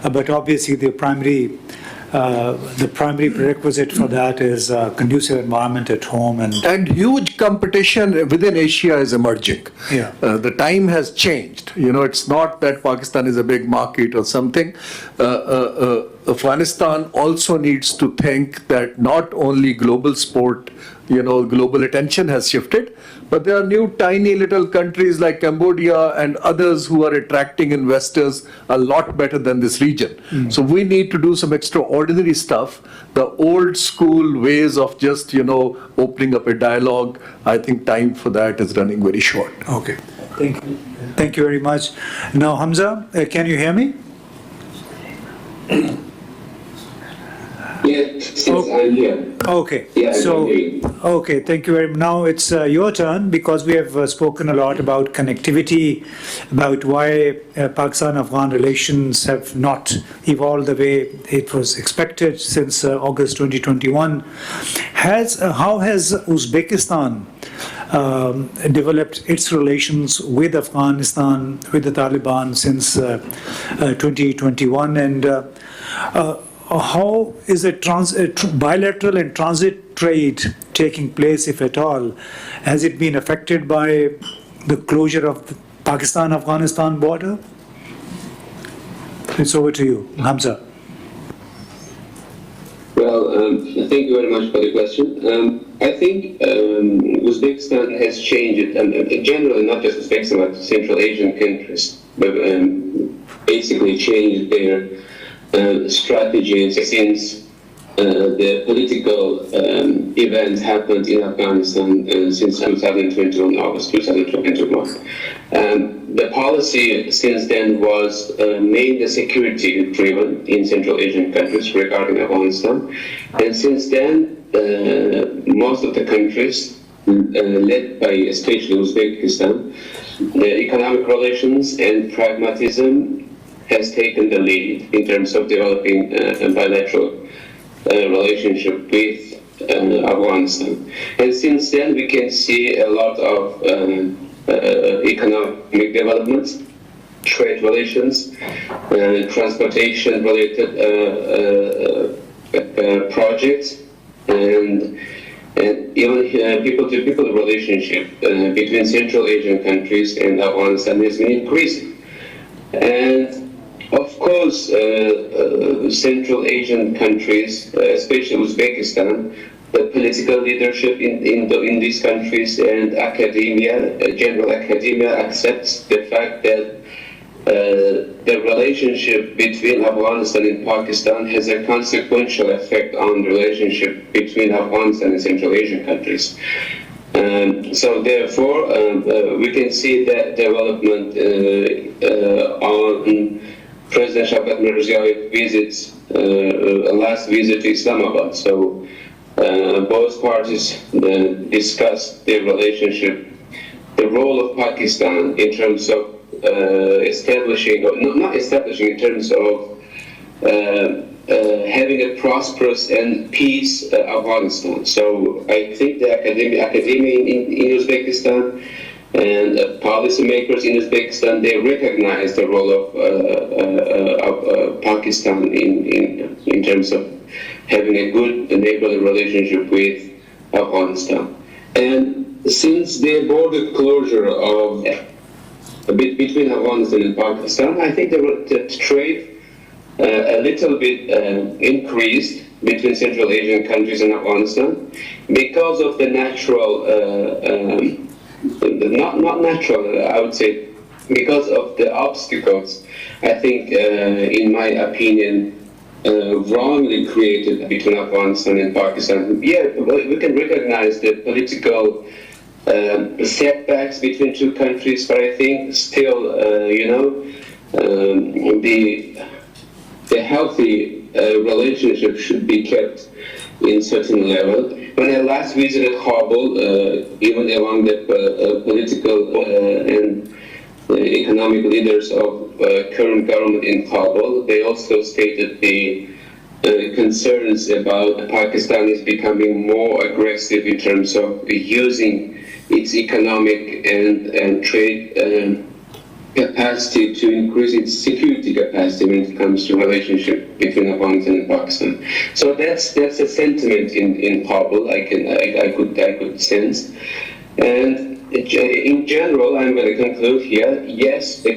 But obviously the primary prerequisite for that is a conducive environment at home. And huge competition within Asia is emerging. Yeah. The time has changed. It's not that Pakistan is a big market or something. Afghanistan also needs to think that not only global sport, global attention has shifted, but there are new tiny little countries like Cambodia and others who are attracting investors a lot better than this region. So we need to do some extraordinary stuff. The old school ways of just, opening up a dialogue, I think time for that is running very short. Okay. Thank you. Thank you very much. Now, Hamza, can you hear me? Yes, I'm here. Okay. Yeah, Okay, thank you very much. Now it's your turn, because we have spoken a lot about connectivity, about why Pakistan-Afghan relations have not evolved the way it was expected since August 2021. How has Uzbekistan developed its relations with Afghanistan, with the Taliban since 2021, and how is bilateral and transit trade taking place, if at all? Has it been affected by the closure of the Pakistan-Afghanistan border? It's over to you, Hamza. Well, thank you very much for the question. I think Uzbekistan has changed, and generally not just Uzbekistan, but Central Asian countries, basically changed their strategies since the political event happened in Afghanistan since 2021, August 2021. The policy since then was mainly security-driven in Central Asian countries regarding Afghanistan. And since then, most of the countries, led by especially Uzbekistan, the economic relations and pragmatism has taken the lead in terms of developing a bilateral relationship with Afghanistan. And since then, we can see a lot of economic developments, trade relations, transportation-related projects, and even people-to-people relationship between Central Asian countries and Afghanistan has been increasing. And of course, Central Asian countries, especially Uzbekistan, the political leadership in these countries and academia, general academia, accepts the fact that the relationship between Afghanistan and Pakistan has a consequential effect on the relationship between Afghanistan and Central Asian countries. So therefore, we can see that development on President Shavkat Mirziyoyev's visits, last visit to Islamabad. So both parties discussed their relationship, the role of Pakistan in terms of establishing, or not establishing, in terms of having a prosperous and peace Afghanistan. So I think the academia in Uzbekistan and policymakers in Uzbekistan, they recognize the role of Pakistan in terms of having a good neighborly relationship with Afghanistan. And since the border closure between Afghanistan and Pakistan, I think the trade a little bit increased between Central Asian countries and Afghanistan because of the natural, not natural, I would say, because of the obstacles, I think, in my opinion, wrongly created between Afghanistan and Pakistan. Yeah, we can recognize the political setbacks between two countries, but I think still, the healthy relationship should be kept in certain level. When I last visited Kabul, even among the political and economic leaders of current government in Kabul, they also stated the concerns about Pakistan is becoming more aggressive in terms of using its economic and trade capacity to increase its security capacity when it comes to relationship between Afghanistan and Pakistan. So that's a sentiment in Kabul I could sense. And in general, I'm going to conclude here, yes, the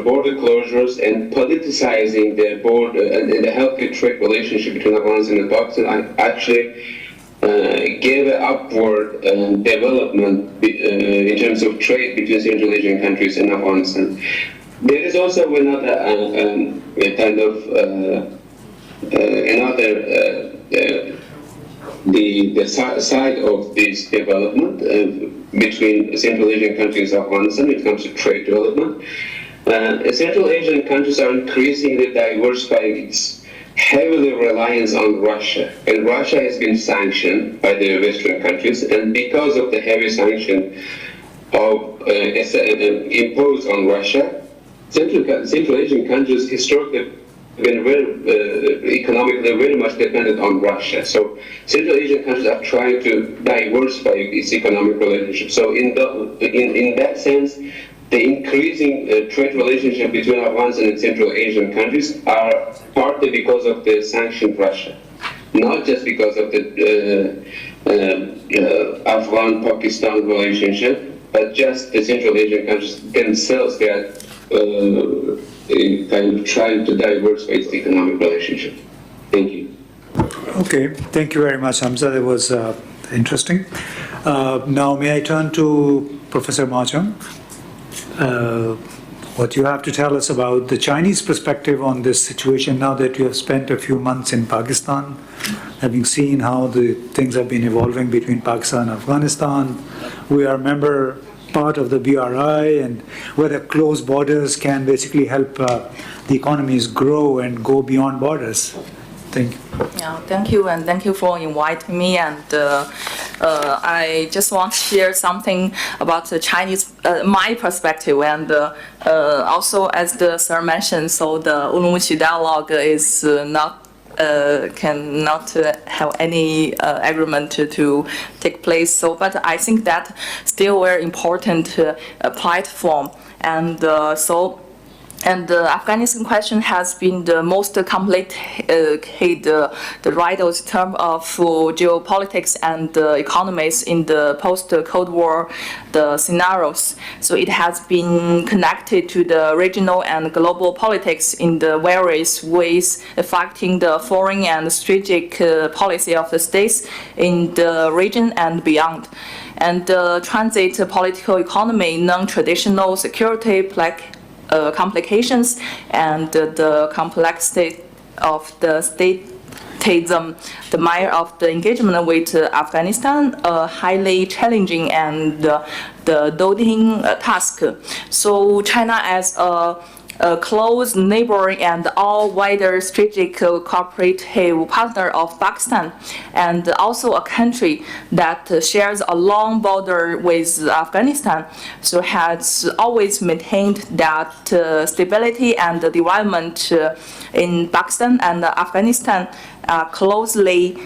border closures and politicizing the border and the healthy trade relationship between Afghanistan and Pakistan actually gave an upward development in terms of trade between Central Asian countries and Afghanistan. There is also another kind of the side of this development between Central Asian countries and Afghanistan when it comes to trade development. Central Asian countries are increasingly diversifying its heavily reliance on Russia, and Russia has been sanctioned by the Western countries, and because of the heavy sanction imposed on Russia, Central Asian countries historically been economically very much dependent on Russia. So Central Asian countries are trying to diversify its economic relationship. So in that sense, the increasing trade relationship between Afghanistan and Central Asian countries are partly because of the sanctioned Russia, not just because of the Afghan-Pakistan relationship, but just the Central Asian countries themselves that kind of trying to diversify its economic relationship. Thank you. Okay, thank you very much, Hamza. That was interesting. Now, may I turn to Professor Ma Cheng? What you have to tell us about the Chinese perspective on this situation now that you have spent a few months in Pakistan, having seen how the things have been evolving between Pakistan and Afghanistan. We are part of the BRI, and whether closed borders can basically help the economies grow and go beyond borders. Thank you. Yeah, thank you, and thank you for inviting me. And I just want to share something about the Chinese, my perspective, and also as the sir mentioned, so the Urumqi dialogue is cannot have any agreement to take place. So, but I think that still very important platform, and And the Afghanistan question has been the most complicated, the right term of geopolitics and economies in the post-Cold War scenarios. So it has been connected to the regional and global politics in the various ways, affecting the foreign and strategic policy of the states in the region and beyond. And the transit political economy, non-traditional security, complications, and the complexity of the statism, the manner of the engagement with Afghanistan, a highly challenging and the daunting task. So China as a close neighbor and all-wider strategic cooperative partner of Pakistan, and also a country that shares a long border with Afghanistan, so has always maintained that stability and development in Pakistan and Afghanistan are closely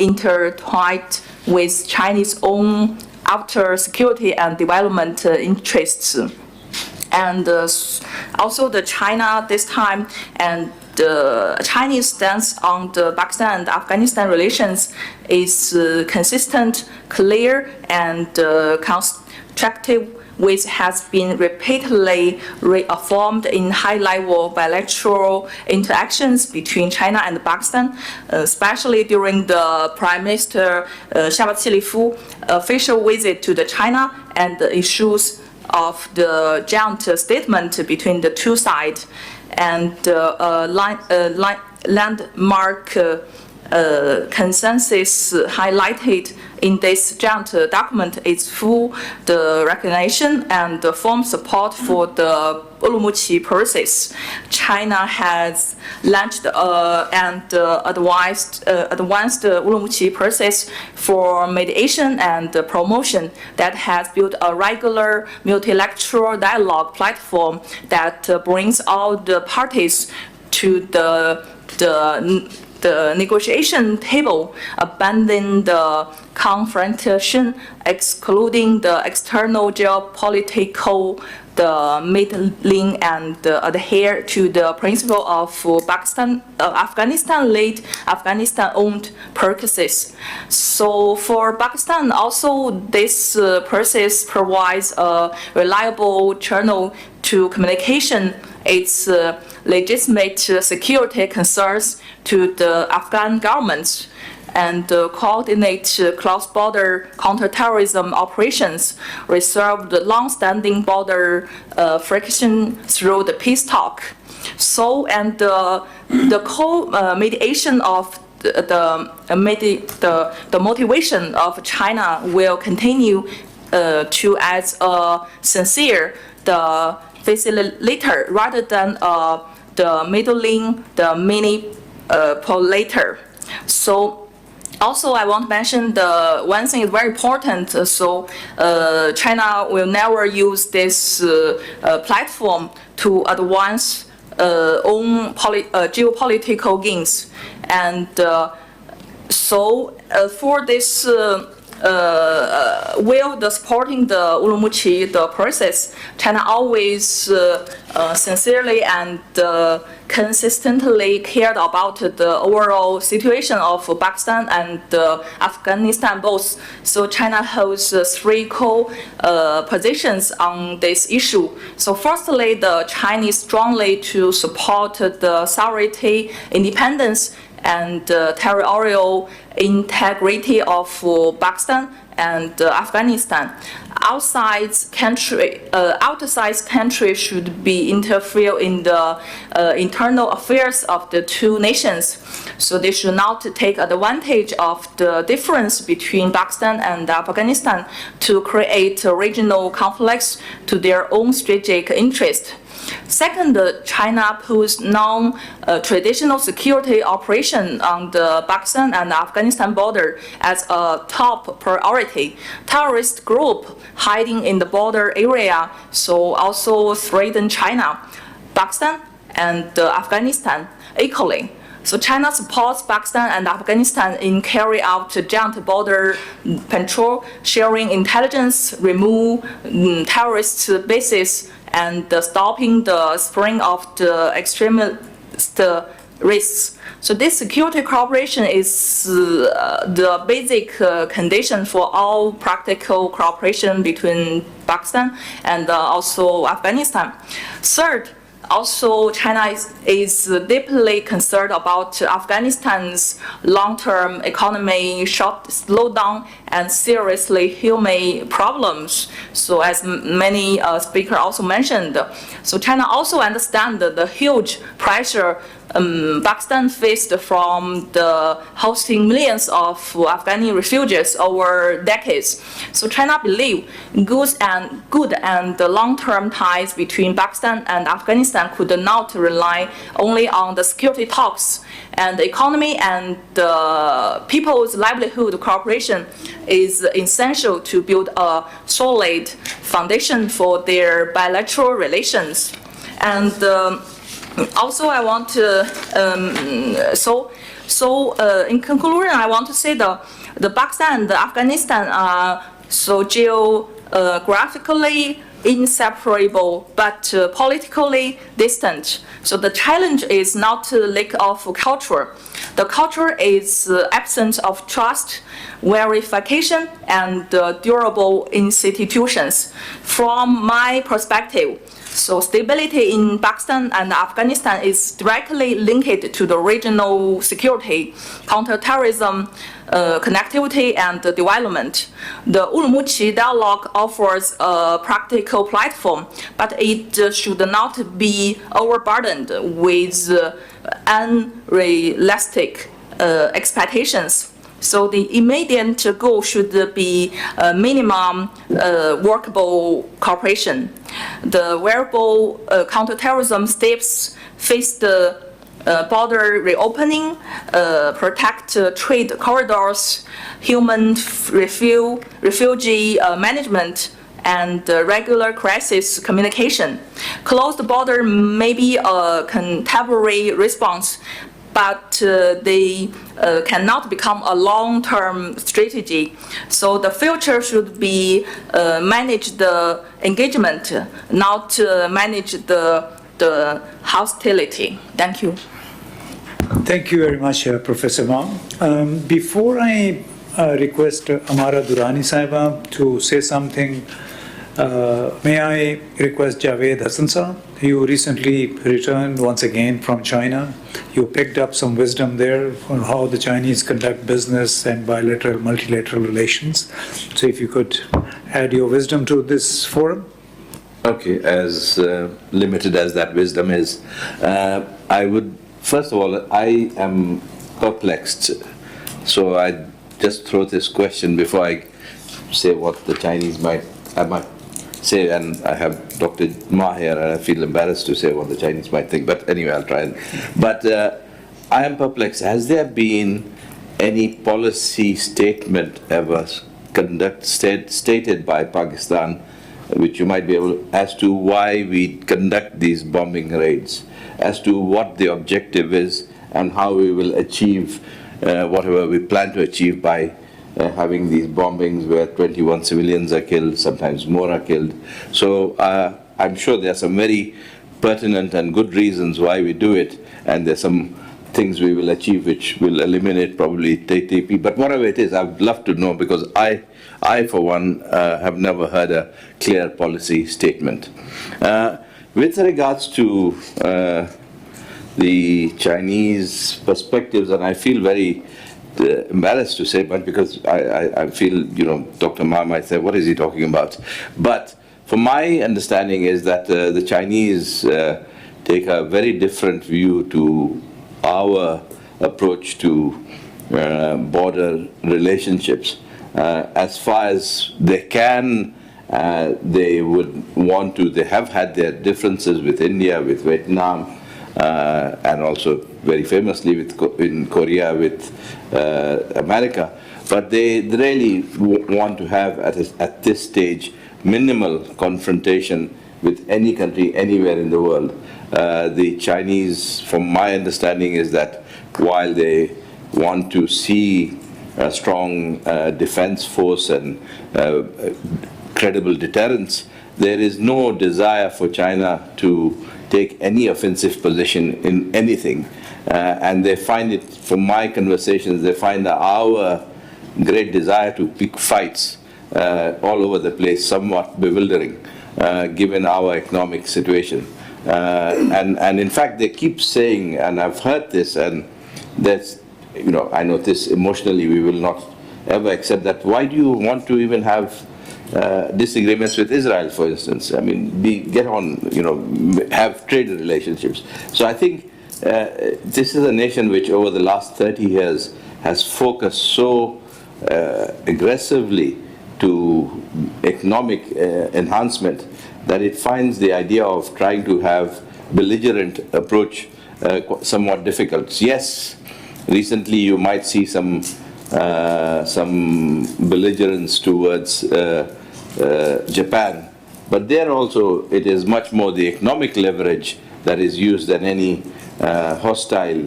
intertwined with Chinese own outer security and development interests. And also the China this time, and the Chinese stance on the Pakistan and Afghanistan relations is consistent, clear, and constructive, which has been repeatedly reaffirmed in high-level bilateral interactions between China and Pakistan, especially during the Prime Minister Shahbaz Sharif's official visit to the China and the issues of the joint statement between the two sides, and landmark consensus highlighted in this joint document is full the recognition and the firm support for the Urumqi process. China has launched and advanced Urumqi process for mediation and promotion that has built a regular multilateral dialogue platform that brings all the parties to the negotiation table, abandoning the confrontation, excluding the external geopolitical, the middling, and adhere to the principle of Afghanistan-led, Afghanistan-owned purposes. So for Pakistan, also this process provides a reliable channel to communication its legitimate security concerns to the Afghan government, and coordinate cross-border counterterrorism operations, resolve the long-standing border friction through the peace talk. So, and the co-mediation of the motivation of China will continue to as a sincere the facilitator rather than the middling, the manipulator. So also I want to mention the one thing is very important. So China will never use this platform to advance own geopolitical gains. And so for this while supporting the Urumqi the process, China always sincerely and consistently cared about the overall situation of Pakistan and Afghanistan both. So China holds three core positions on this issue. So firstly, the Chinese strongly to support the sovereignty, independence, and territorial integrity of Pakistan and Afghanistan. Outside country should be interfere in the internal affairs of the two nations. So they should not take advantage of the difference between Pakistan and Afghanistan to create regional conflicts to their own strategic interest. Second, China puts non-traditional security operation on the Pakistan and Afghanistan border as a top priority. Terrorist group hiding in the border area so also threaten China, Pakistan, and Afghanistan equally. So China supports Pakistan and Afghanistan in carry out joint border patrol, sharing intelligence, remove terrorist bases, and stopping the spreading of the extremist risks. So this security cooperation is the basic condition for all practical cooperation between Pakistan and also Afghanistan. Third, also, China is deeply concerned about Afghanistan's long-term economy slowdown and seriously human problems. So as many speakers also mentioned, so China also understands the huge pressure Pakistan faced from the hosting millions of Afghani refugees over decades. So China believes good and long-term ties between Pakistan and Afghanistan could not rely only on the security talks, and the economy and the people's livelihood cooperation is essential to build a solid foundation for their bilateral relations. And also, I want to, in conclusion, I want to say the Pakistan and the Afghanistan are so geographically inseparable, but politically distant. So the challenge is not lack of culture. The culture is absence of trust, verification, and durable institutions. From my perspective, so stability in Pakistan and Afghanistan is directly linked to the regional security, counterterrorism, connectivity, and development. The Urumqi dialogue offers a practical platform, but it should not be overburdened with unrealistic expectations. So the immediate goal should be minimum workable cooperation. The wearable counterterrorism steps face the border reopening, protect trade corridors, human refugee management, and regular crisis communication. Closed border may be a contemporary response, but they cannot become a long-term strategy. So the future should be manage the engagement, not manage the hostility. Thank you. Thank you very much, Professor Wang. Before I request Amara Durrani Saiba to say something, may I request Javed Hassan Saab? You recently returned once again from China. You picked up some wisdom there on how the Chinese conduct business and bilateral, multilateral relations. So if you could add your wisdom to this forum. Okay, as limited as that wisdom is, I would, first of all, I am perplexed. So I just throw this question before I say what the Chinese might say, and I have Dr. Ma here, and I feel embarrassed to say what the Chinese might think, but anyway, I'll try. But I am perplexed. Has there been any policy statement ever stated by Pakistan which you might be able, as to why we conduct these bombing raids, as to what the objective is and how we will achieve whatever we plan to achieve by having these bombings where 21 civilians are killed, sometimes more are killed. So I'm sure there are some very pertinent and good reasons why we do it, and there's some things we will achieve which will eliminate probably TTP. But whatever it is, I would love to know, because I for one, have never heard a clear policy statement. With regards to the Chinese perspectives, and I feel very embarrassed to say, but because I feel, Dr. Ma might say, what is he talking about? But from my understanding is that the Chinese take a very different view to our approach to border relationships. As far as they can, they would want to, they have had their differences with India, with Vietnam, and also very famously in Korea with America. But they really want to have, at this stage, minimal confrontation with any country anywhere in the world. The Chinese, from my understanding, is that while they want to see a strong defense force and credible deterrence, there is no desire for China to take any offensive position in anything. And they find it, from my conversations, they find our great desire to pick fights all over the place somewhat bewildering, given our economic situation. And in fact, they keep saying, and I've heard this, and that's, I know this emotionally, we will not ever accept that. Why do you want to even have disagreements with Israel, for instance? I mean, get on, have trade relationships. So I think this is a nation which over the last 30 years has focused so aggressively to economic enhancement that it finds the idea of trying to have belligerent approach somewhat difficult. Yes, recently you might see some belligerence towards Japan, but there also it is much more the economic leverage that is used than any hostile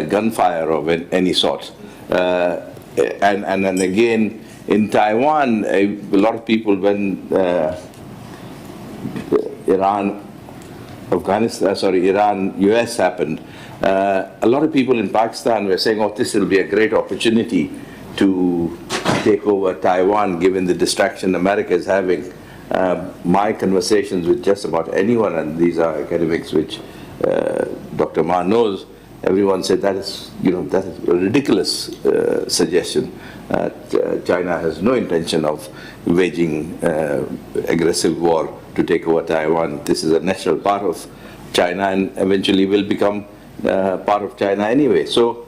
gunfire of any sort. And again, in Taiwan, a lot of people, when Iran-US happened, a lot of people in Pakistan were saying, oh, this will be a great opportunity to take over Taiwan, given the distraction America is having. My conversations with just about anyone, and these are academics which Dr. Ma knows, everyone said that is a ridiculous suggestion. China has no intention of waging aggressive war to take over Taiwan. This is a natural part of China and eventually will become part of China anyway. So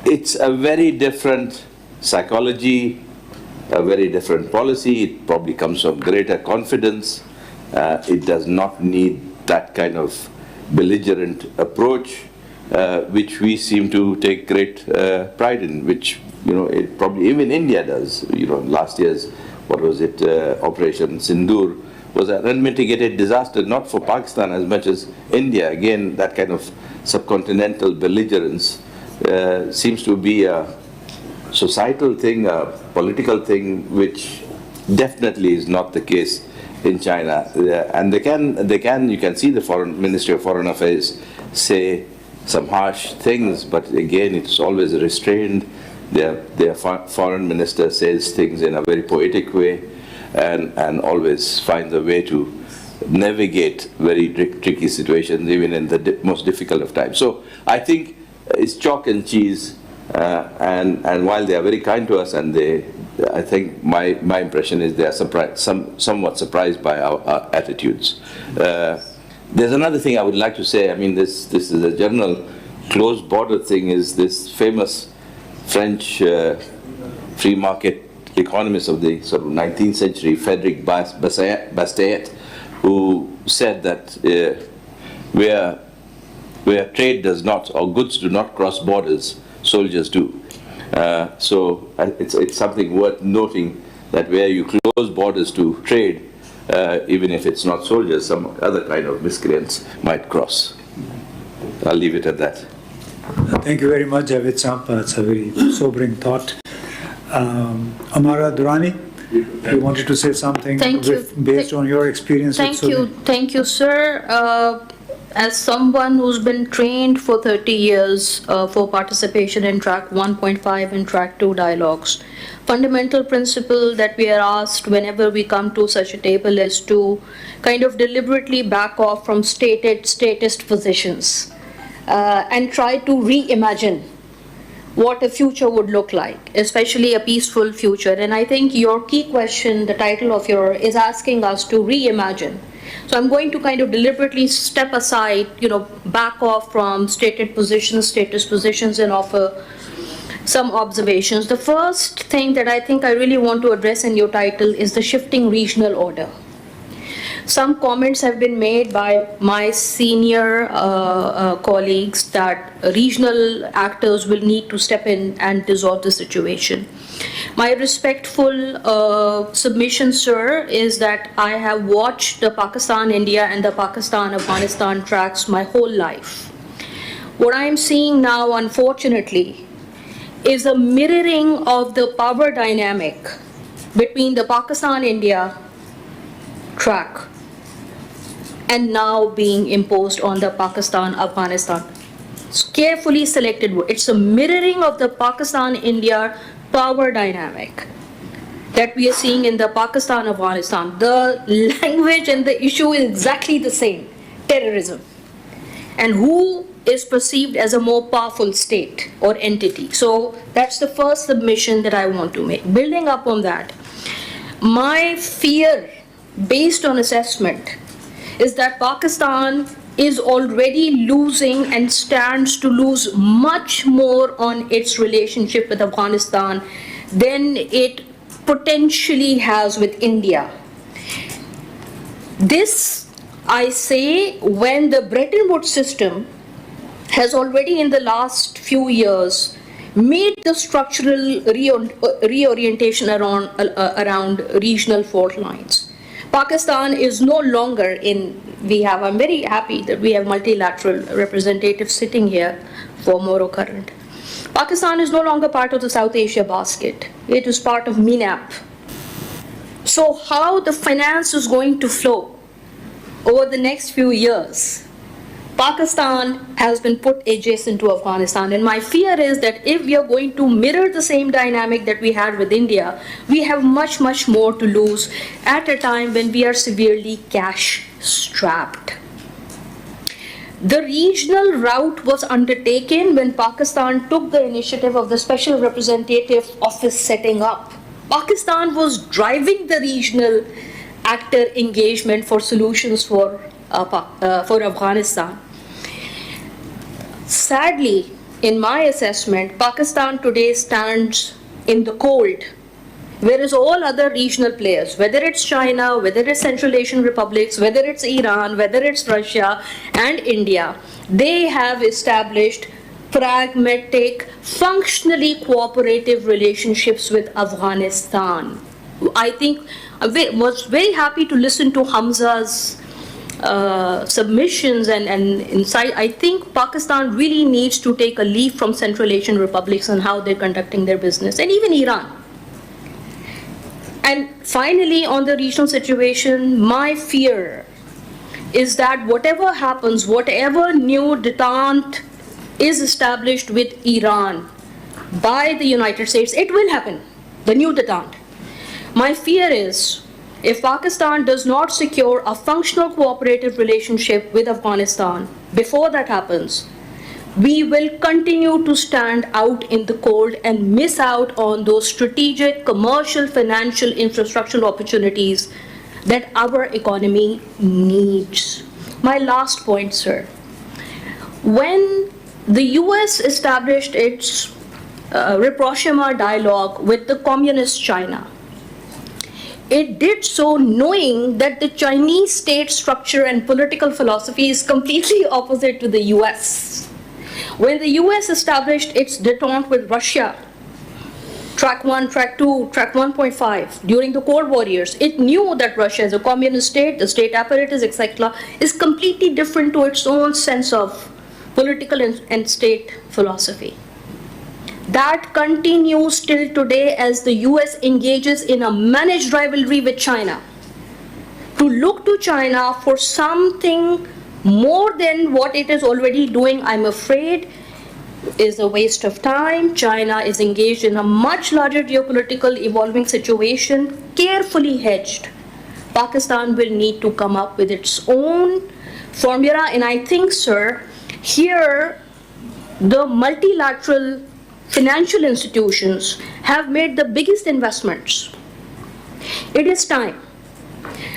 it's a very different psychology, a very different policy. It probably comes from greater confidence. It does not need that kind of belligerent approach, which we seem to take great pride in, which it probably even India does. Last year's, what was it, Operation Sindoor was an unmitigated disaster, not for Pakistan as much as India. Again, that kind of subcontinental belligerence seems to be a societal thing, a political thing, which definitely is not the case in China. And you can see the Ministry of Foreign Affairs say some harsh things, but again, it's always restrained. Their foreign minister says things in a very poetic way and always finds a way to navigate very tricky situations, even in the most difficult of times. So I think it's chalk and cheese, and while they are very kind to us, and I think my impression is they are somewhat surprised by our attitudes. There's another thing I would like to say. I mean, this is a general closed border thing, is this famous French free market economist of the sort of 19th century, Frédéric Bastiat, who said that where trade does not, or goods do not cross borders, soldiers do. So it's something worth noting that where you close borders to trade, even if it's not soldiers, some other kind of miscreants might cross. I'll leave it at that. Thank you very much, Javed Sampa. It's a very sobering thought. Amara Durrani, you wanted to say something based on your experience with Sudan? Thank you, sir. As someone who's been trained for 30 years for participation in track 1.5 and track 2 dialogues, fundamental principle that we are asked whenever we come to such a table is to kind of deliberately back off from statist positions and try to reimagine what a future would look like, especially a peaceful future. And I think your key question, the title of your, is asking us to reimagine. So I'm going to kind of deliberately step aside, back off from statist positions and offer some observations. The first thing that I think I really want to address in your title is the shifting regional order. Some comments have been made by my senior colleagues that regional actors will need to step in and dissolve the situation. My respectful submission, sir, is that I have watched the Pakistan-India and the Pakistan-Afghanistan tracks my whole life. What I'm seeing now, unfortunately, is a mirroring of the power dynamic between the Pakistan-India track and now being imposed on the Pakistan-Afghanistan. It's carefully selected word. It's a mirroring of the Pakistan-India power dynamic that we are seeing in the Pakistan-Afghanistan. The language and the issue is exactly the same, terrorism. And who is perceived as a more powerful state or entity. So that's the first submission that I want to make. Building up on that, my fear, based on assessment, is that Pakistan is already losing and stands to lose much more on its relationship with Afghanistan than it potentially has with India. This, I say, when the Bretton Woods system has already in the last few years made the structural reorientation around regional fault lines. Pakistan is no longer I'm very happy that we have multilateral representatives sitting here for Moro Current. Pakistan is no longer part of the South Asia basket. It is part of MENAP. So how the finance is going to flow over the next few years, Pakistan has been put adjacent to Afghanistan, and my fear is that if we are going to mirror the same dynamic that we had with India, we have much, much more to lose at a time when we are severely cash-strapped. The regional route was undertaken when Pakistan took the initiative of the Special Representative Office setting up. Pakistan was driving the regional actor engagement for solutions for Afghanistan. Sadly, in my assessment, Pakistan today stands in the cold, whereas all other regional players, whether it's China, whether it's Central Asian republics, whether it's Iran, whether it's Russia and India, they have established pragmatic, functionally cooperative relationships with Afghanistan. I think I was very happy to listen to Hamza's submissions and insight. I think Pakistan really needs to take a leaf from Central Asian republics on how they're conducting their business, and even Iran. And finally, on the regional situation, my fear is that whatever happens, whatever new detente is established with Iran by the United States, it will happen, the new detente. My fear is, if Pakistan does not secure a functional cooperative relationship with Afghanistan before that happens, we will continue to stand out in the cold and miss out on those strategic, commercial, financial, infrastructural opportunities that our economy needs. My last point, sir. When the US established its rapprochement dialogue with the communist China, it did so knowing that the Chinese state structure and political philosophy is completely opposite to the US. When the US established its detente with Russia, Track 1, Track 2, Track 1.5, during the Cold War years, it knew that Russia is a communist state, the state apparatus, etc., is completely different to its own sense of political and state philosophy. That continues till today as the US engages in a managed rivalry with China. To look to China for something more than what it is already doing, I'm afraid, is a waste of time. China is engaged in a much larger geopolitical evolving situation, carefully hedged. Pakistan will need to come up with its own formula, and I think, sir, here the multilateral financial institutions have made the biggest investments. It is time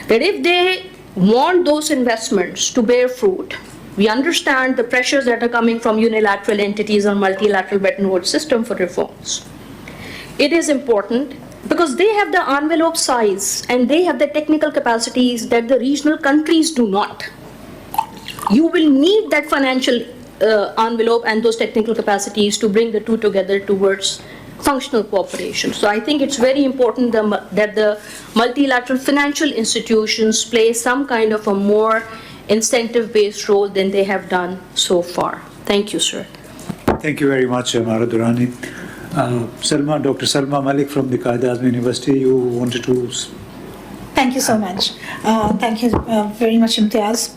that if they want those investments to bear fruit, we understand the pressures that are coming from unilateral entities or multilateral Bretton Woods system for reforms. It is important because they have the envelope size and they have the technical capacities that the regional countries do not. You will need that financial envelope and those technical capacities to bring the two together towards functional cooperation. So I think it's very important that the multilateral financial institutions play some kind of a more incentive-based role than they have done so far. Thank you, sir. Thank you very much, Amara Durrani. Dr. Salma Malik from the Qaeda-e-Azam University, you wanted to... Thank you so much. Thank you very much, Imtiaz.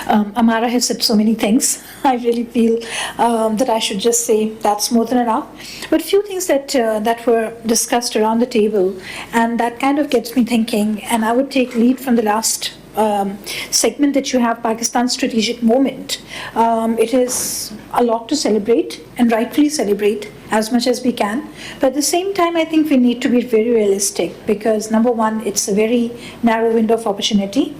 Amara has said so many things. I really feel that I should just say that's more than enough. But a few things that were discussed around the table, and that kind of gets me thinking, and I would take lead from the last segment that you have, Pakistan's strategic moment. It is a lot to celebrate, and rightfully celebrate as much as we can. But at the same time, I think we need to be very realistic, because number one, it's a very narrow window of opportunity.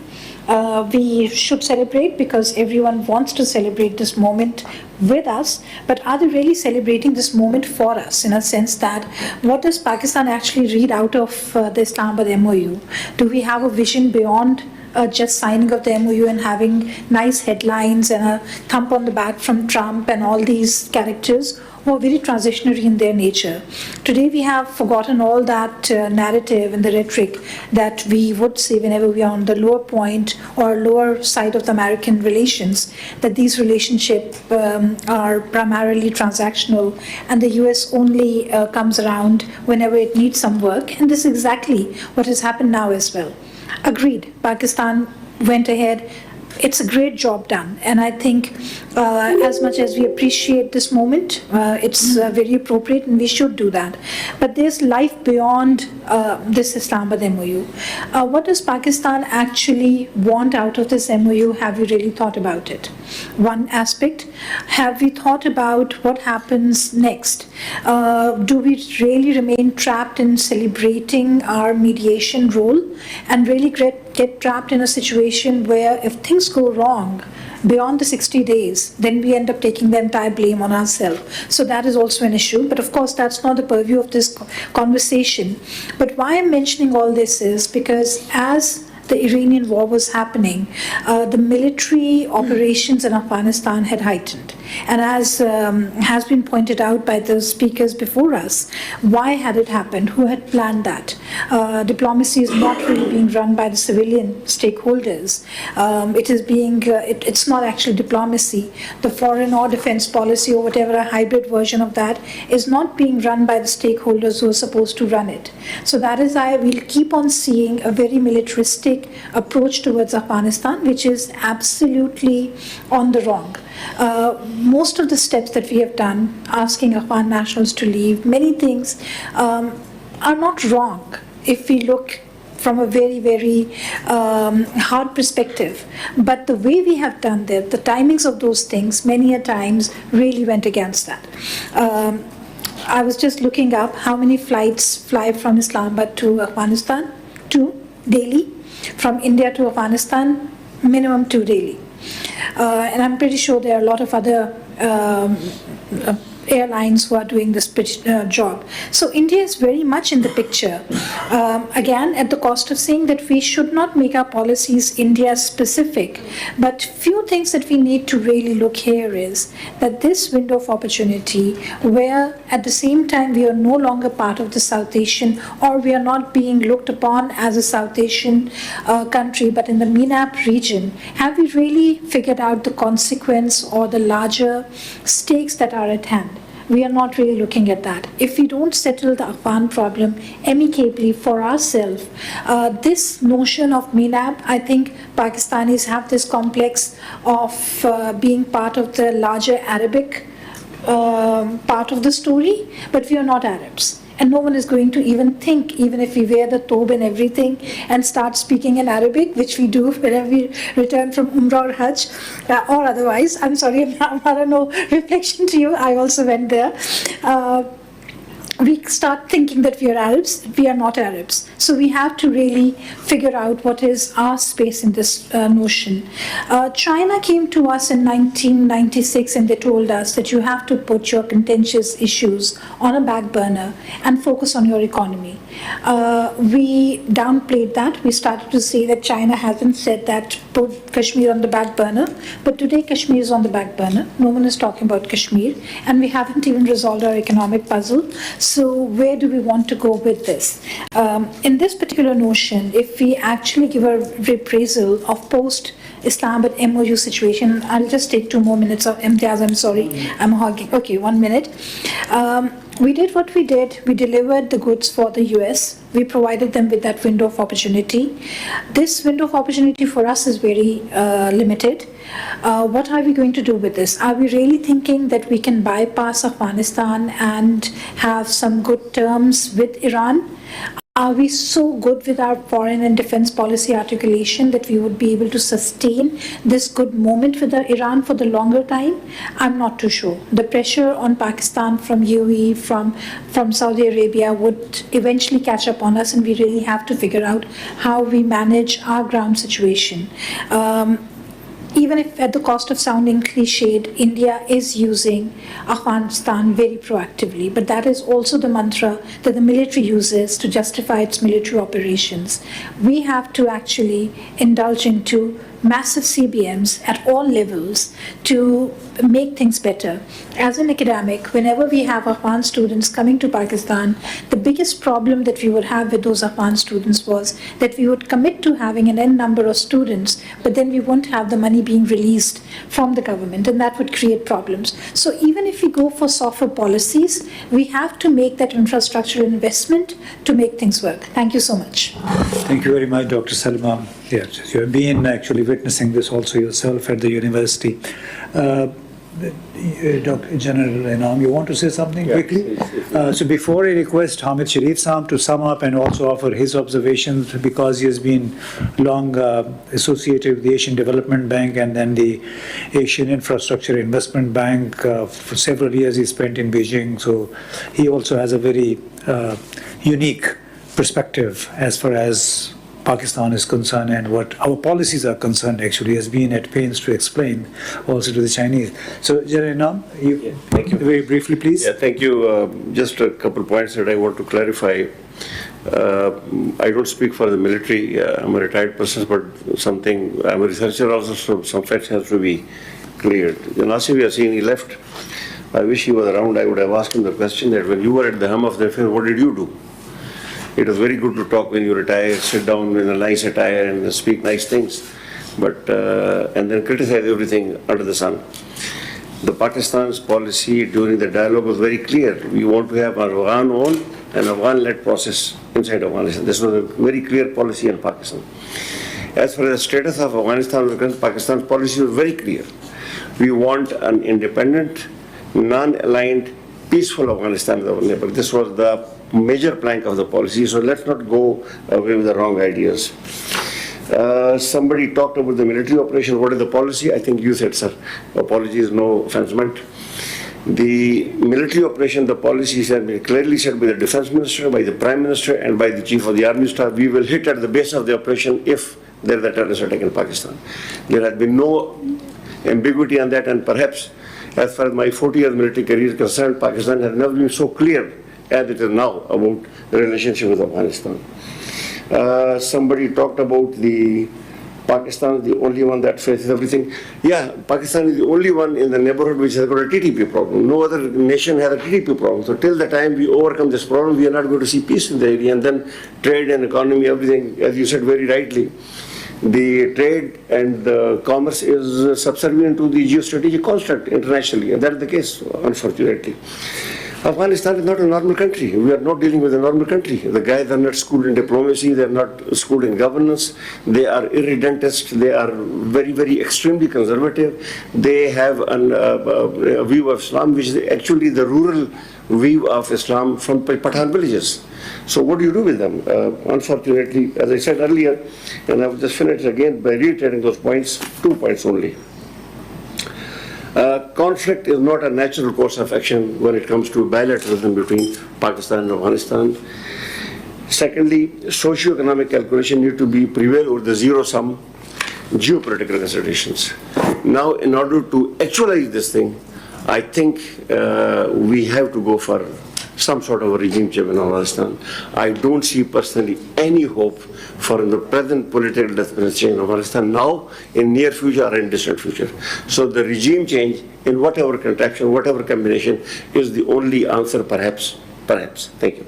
We should celebrate because everyone wants to celebrate this moment with us, but are they really celebrating this moment for us, in a sense that what does Pakistan actually read out of the Islamabad MOU? Do we have a vision beyond just signing of the MOU and having nice headlines and a thump on the back from Trump and all these characters who are very transitionary in their nature? Today we have forgotten all that narrative and the rhetoric that we would say whenever we are on the lower point or lower side of the American relations, that these relationships are primarily transactional and the US only comes around whenever it needs some work. And this is exactly what has happened now as well. Agreed, Pakistan went ahead. It's a great job done, and I think as much as we appreciate this moment, it's very appropriate and we should do that. But there's life beyond this Islamabad MOU. What does Pakistan actually want out of this MOU? Have we really thought about it? One aspect. Have we thought about what happens next? Do we really remain trapped in celebrating our mediation role and really get trapped in a situation where if things go wrong beyond the 60 days, then we end up taking the entire blame on ourselves? So that is also an issue. But of course, that's not the purview of this conversation. But why I'm mentioning all this is because as the Iranian war was happening, the military operations in Afghanistan had heightened. And as has been pointed out by the speakers before us, why had it happened? Who had planned that? Diplomacy is not really being run by the civilian stakeholders. It's not actually diplomacy. The foreign or defense policy or whatever, a hybrid version of that, is not being run by the stakeholders who are supposed to run it. So that is why we'll keep on seeing a very militaristic approach towards Afghanistan, which is absolutely on the wrong. Most of the steps that we have done, asking Afghan nationals to leave, many things are not wrong if we look from a very, very hard perspective. But the way we have done that, the timings of those things, many a times really went against that. I was just looking up how many flights fly from Islamabad to Afghanistan, 2 daily. From India to Afghanistan, minimum 2 daily. And I'm pretty sure there are a lot of other airlines who are doing this job. So India is very much in the picture. Again, at the cost of saying that we should not make our policies India specific, but few things that we need to really look here is that this window of opportunity where at the same time we are no longer part of the South Asian, or we are not being looked upon as a South Asian country, but in the MENAP region, have we really figured out the consequence or the larger stakes that are at hand? We are not really looking at that. If we don't settle the Afghan problem amicably for ourselves, this notion of MENAP, I think Pakistanis have this complex of being part of the larger Arabic part of the story, but we are not Arabs. And no one is going to even think, even if we wear the thobe and everything and start speaking in Arabic, which we do whenever we return from Umrah or Hajj, or otherwise. I'm sorry, Amara, no reflection to you. I also went there. We start thinking that we are Arabs. We are not Arabs. So we have to really figure out what is our space in this notion. China came to us in 1996 and they told us that you have to put your contentious issues on a back burner and focus on your economy. We downplayed that. We started to say that China hasn't said that, put Kashmir on the back burner, but today Kashmir is on the back burner. No one is talking about Kashmir, and we haven't even resolved our economic puzzle. So where do we want to go with this? In this particular notion, if we actually give a reprisal of post-Islamabad MOU situation, I'll just take 2 more minutes of Imtiaz, I'm sorry, I'm hogging. Okay, 1 minute. We did what we did. We delivered the goods for the US. We provided them with that window of opportunity. This window of opportunity for us is very limited. What are we going to do with this? Are we really thinking that we can bypass Afghanistan and have some good terms with Iran? Are we so good with our foreign and defense policy articulation that we would be able to sustain this good moment with Iran for the longer time? I'm not too sure. The pressure on Pakistan from UAE, from Saudi Arabia would eventually catch up on us, and we really have to figure out how we manage our ground situation. Even if at the cost of sounding cliched, India is using Afghanistan very proactively, but that is also the mantra that the military uses to justify its military operations. We have to actually indulge into massive CBMs at all levels to make things better. As an academic, whenever we have Afghan students coming to Pakistan, the biggest problem that we would have with those Afghan students was that we would commit to having an N number of students, but then we won't have the money being released from the government, and that would create problems. So even if we go for softer policies, we have to make that infrastructural investment to make things work. Thank you so much. Thank you very much, Dr. Salma. Yes, you have been actually witnessing this also yourself at the university. Dr. General Inam, you want to say something quickly? So before I request Hamid Sharif Sam to sum up and also offer his observations, because he has been long associated with the Asian Development Bank and then the Asian Infrastructure Investment Bank. For several years he spent in Beijing, so he also has a very unique perspective as far as Pakistan is concerned and what our policies are concerned. Actually has been at pains to explain also to the Chinese. So General Nam, thank you. Very briefly please. Yeah, thank you. Just a couple of points that I want to clarify. I don't speak for the military. I'm a retired person, but I'm a researcher also, so some facts have to be cleared. Nasir Yassin, he left. I wish he was around. I would have asked him the question that when you were at the helm of the affair, what did you do? It was very good to talk when you retire, sit down in a nice attire and speak nice things, but and then criticize everything under the sun. The Pakistan's policy during the dialogue was very clear. We want to have an Afghan-owned and Afghan-led process inside Afghanistan. This was a very clear policy in Pakistan. As for the status of Afghanistan, Pakistan's policy was very clear. We want an independent, non-aligned, peaceful Afghanistan as our neighbor. This was the major plank of the policy, so let's not go away with the wrong ideas. Somebody talked about the military operation. What is the policy? I think you said, sir. Apologies, no offense meant. The military operation, the policies have been clearly said by the defense minister, by the prime minister, and by the chief of the army staff. We will hit at the base of the operation if there is a terrorist attack in Pakistan. There has been no ambiguity on that, and perhaps as far as my 40-year military career is concerned, Pakistan has never been so clear as it is now about the relationship with Afghanistan. Somebody talked about the Pakistan is the only one that faces everything. Yeah, Pakistan is the only one in the neighborhood which has got a TTP problem. No other nation has a TTP problem. So till the time we overcome this problem, we are not going to see peace in the area. And then trade and economy, everything, as you said very rightly, the trade and the commerce is subservient to the geostrategic construct internationally. And that is the case, unfortunately. Afghanistan is not a normal country. We are not dealing with a normal country. The guys are not schooled in diplomacy. They are not schooled in governance. They are irredentist. They are very, very extremely conservative. They have a view of Islam which is actually the rural view of Islam from Pathan villages. So what do you do with them? Unfortunately, as I said earlier, and I will just finish again by reiterating those points, 2 points only. Conflict is not a natural course of action when it comes to bilateralism between Pakistan and Afghanistan. Secondly, socio-economic calculation need to be prevail over the zero-sum geopolitical considerations. Now, in order to actualize this thing, I think we have to go for some sort of a regime change in Afghanistan. I don't see personally any hope for the present political change in Afghanistan now, in near future or in distant future. So the regime change in whatever contraction, whatever combination is the only answer perhaps. Thank you.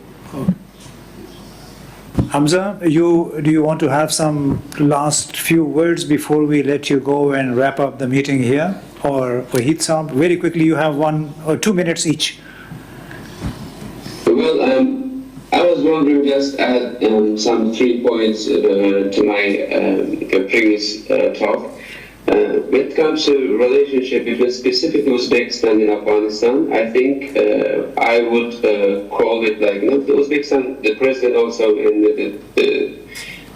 Hamza, do you want to have some last few words before we let you go and wrap up the meeting here? Or Wahid Saab, very quickly, you have 1 or 2 minutes each. Well, I was wondering, just add some 3 points to my previous talk. When it comes to relationship between specifically Uzbekistan and Afghanistan, I think I would call it like, Uzbekistan, the president also in the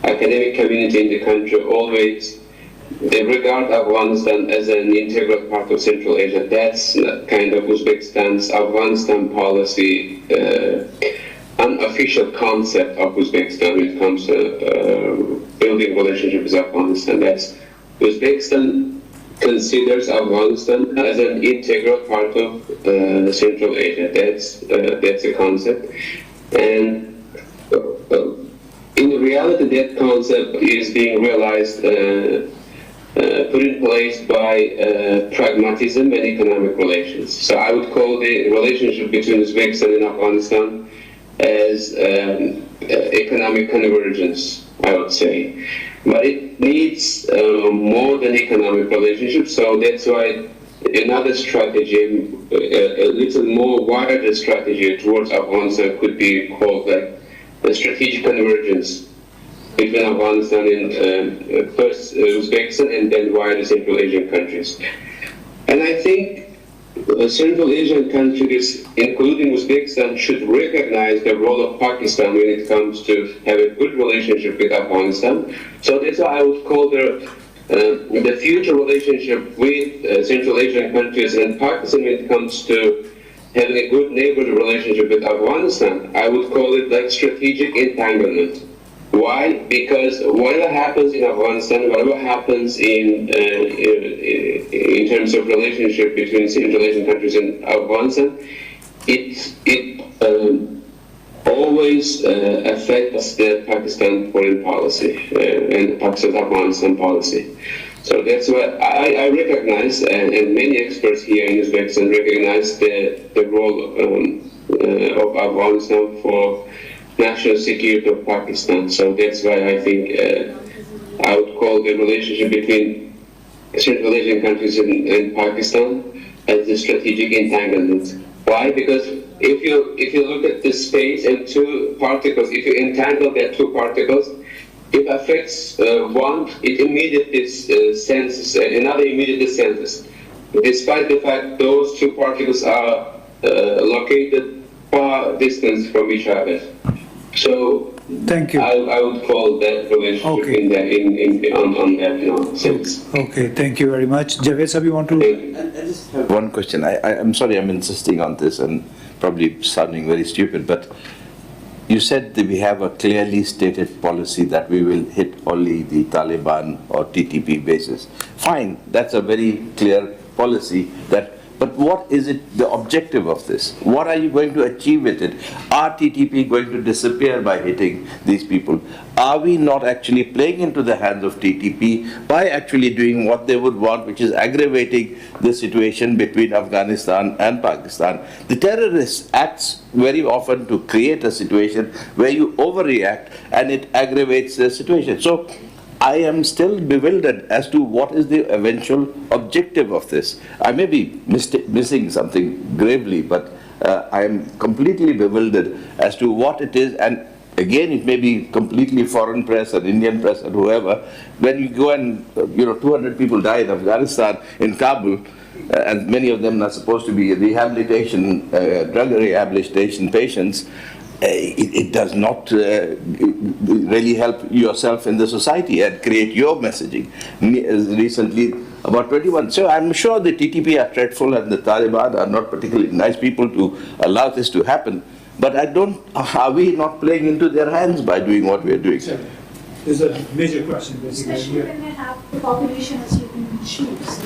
academic community in the country always they regard Afghanistan as an integral part of Central Asia. That's kind of Uzbekistan's Afghanistan policy, unofficial concept of Uzbekistan when it comes to building relationship with Afghanistan. That's Uzbekistan considers Afghanistan as an integral part of Central Asia. That's a concept, and in reality, that concept is being realized. Put in place by pragmatism and economic relations. So I would call the relationship between Uzbekistan and Afghanistan as economic convergence, I would say. But it needs more than economic relationship, so that's why another strategy, a little more wider strategy towards Afghanistan could be called like a strategic convergence between Afghanistan and first Uzbekistan and then wider Central Asian countries. And I think Central Asian countries, including Uzbekistan, should recognize the role of Pakistan when it comes to have a good relationship with Afghanistan. So that's why I would call the future relationship with Central Asian countries and Pakistan when it comes to having a good neighborhood relationship with Afghanistan, I would call it like strategic entanglement. Why? Because whatever happens in Afghanistan, whatever happens in terms of relationship between Central Asian countries and Afghanistan, it always affects the Pakistan foreign policy and the Pakistan-Afghanistan policy. So that's why I recognize, and many experts here in Uzbekistan recognize the role of Afghanistan for national security of Pakistan. So that's why I think I would call the relationship between Central Asian countries and Pakistan as a strategic entanglement. Why? Because if you look at the space and two particles, if you entangle that two particles, it affects one, it immediately senses, another immediately senses. Despite the fact those two particles are located far distance from each other. So thank you. I would call that relationship on that sense. Okay, thank you very much. Javed Sahib, you want to? I just have one question. I'm sorry I'm insisting on this and probably sounding very stupid, but You said that we have a clearly stated policy that we will hit only the Taliban or TTP bases. Fine, that's a very clear policy. But what is it, the objective of this? What are you going to achieve with it? Are TTP going to disappear by hitting these people? Are we not actually playing into the hands of TTP by actually doing what they would want, which is aggravating the situation between Afghanistan and Pakistan? The terrorist acts very often to create a situation where you overreact and it aggravates the situation. So I am still bewildered as to what is the eventual objective of this. I may be missing something gravely, but I am completely bewildered as to what it is. And again, it may be completely foreign press or Indian press or whoever. When you go and, 200 people died in Afghanistan, in Kabul, and many of them are supposed to be rehabilitation, drug rehabilitation patients. It does not really help yourself in the society and create your messaging. Recently, about 21. So I'm sure the TTP are dreadful and the Taliban are not particularly nice people to allow this to happen. But are we not playing into their hands by doing what we are doing? There's a major question, basically. Especially when they have the population as you can choose.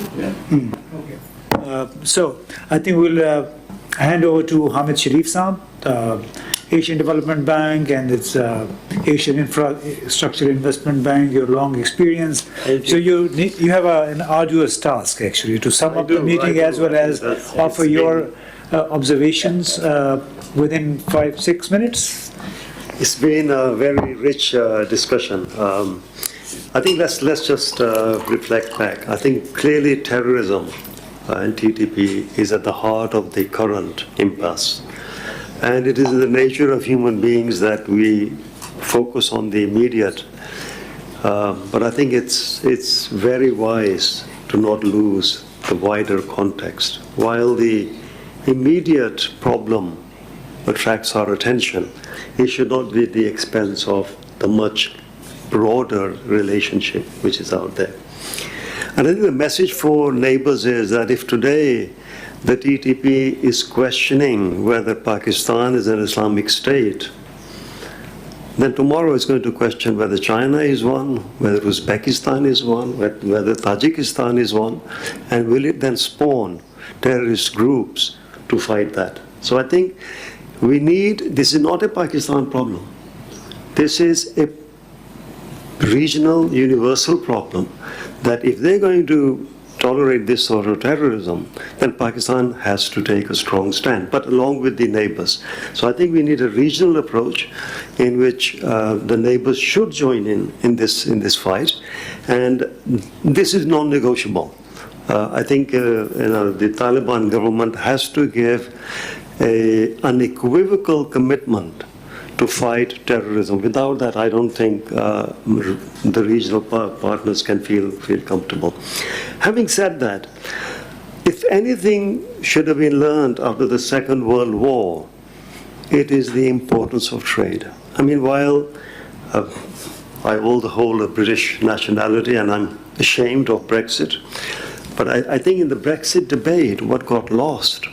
Okay. So I think we'll hand over to Hamid Sharif Saab, Asian Development Bank and its Asian Infrastructure Investment Bank, your long experience. So you have an arduous task, actually, to sum up the meeting as well as offer your observations within 5-6 minutes. It's been a very rich discussion. I think let's just reflect back. I think clearly terrorism and TTP is at the heart of the current impasse. And it is in the nature of human beings that we focus on the immediate. But I think it's very wise to not lose the wider context. While the immediate problem attracts our attention, it should not be at the expense of the much broader relationship which is out there. And I think the message for neighbors is that if today the TTP is questioning whether Pakistan is an Islamic state, then tomorrow it's going to question whether China is one, whether Uzbekistan is one, whether Tajikistan is one, and will it then spawn terrorist groups to fight that? So I think this is not a Pakistan problem. This is a regional, universal problem that if they're going to tolerate this sort of terrorism, then Pakistan has to take a strong stand, but along with the neighbors. So I think we need a regional approach in which the neighbors should join in this fight, and this is non-negotiable. I think the Taliban government has to give an unequivocal commitment to fight terrorism. Without that, I don't think the regional partners can feel comfortable. Having said that, if anything should have been learned after the Second World War, it is the importance of trade. I mean, while I hold a British nationality and I'm ashamed of Brexit, but I think in the Brexit debate, what got lost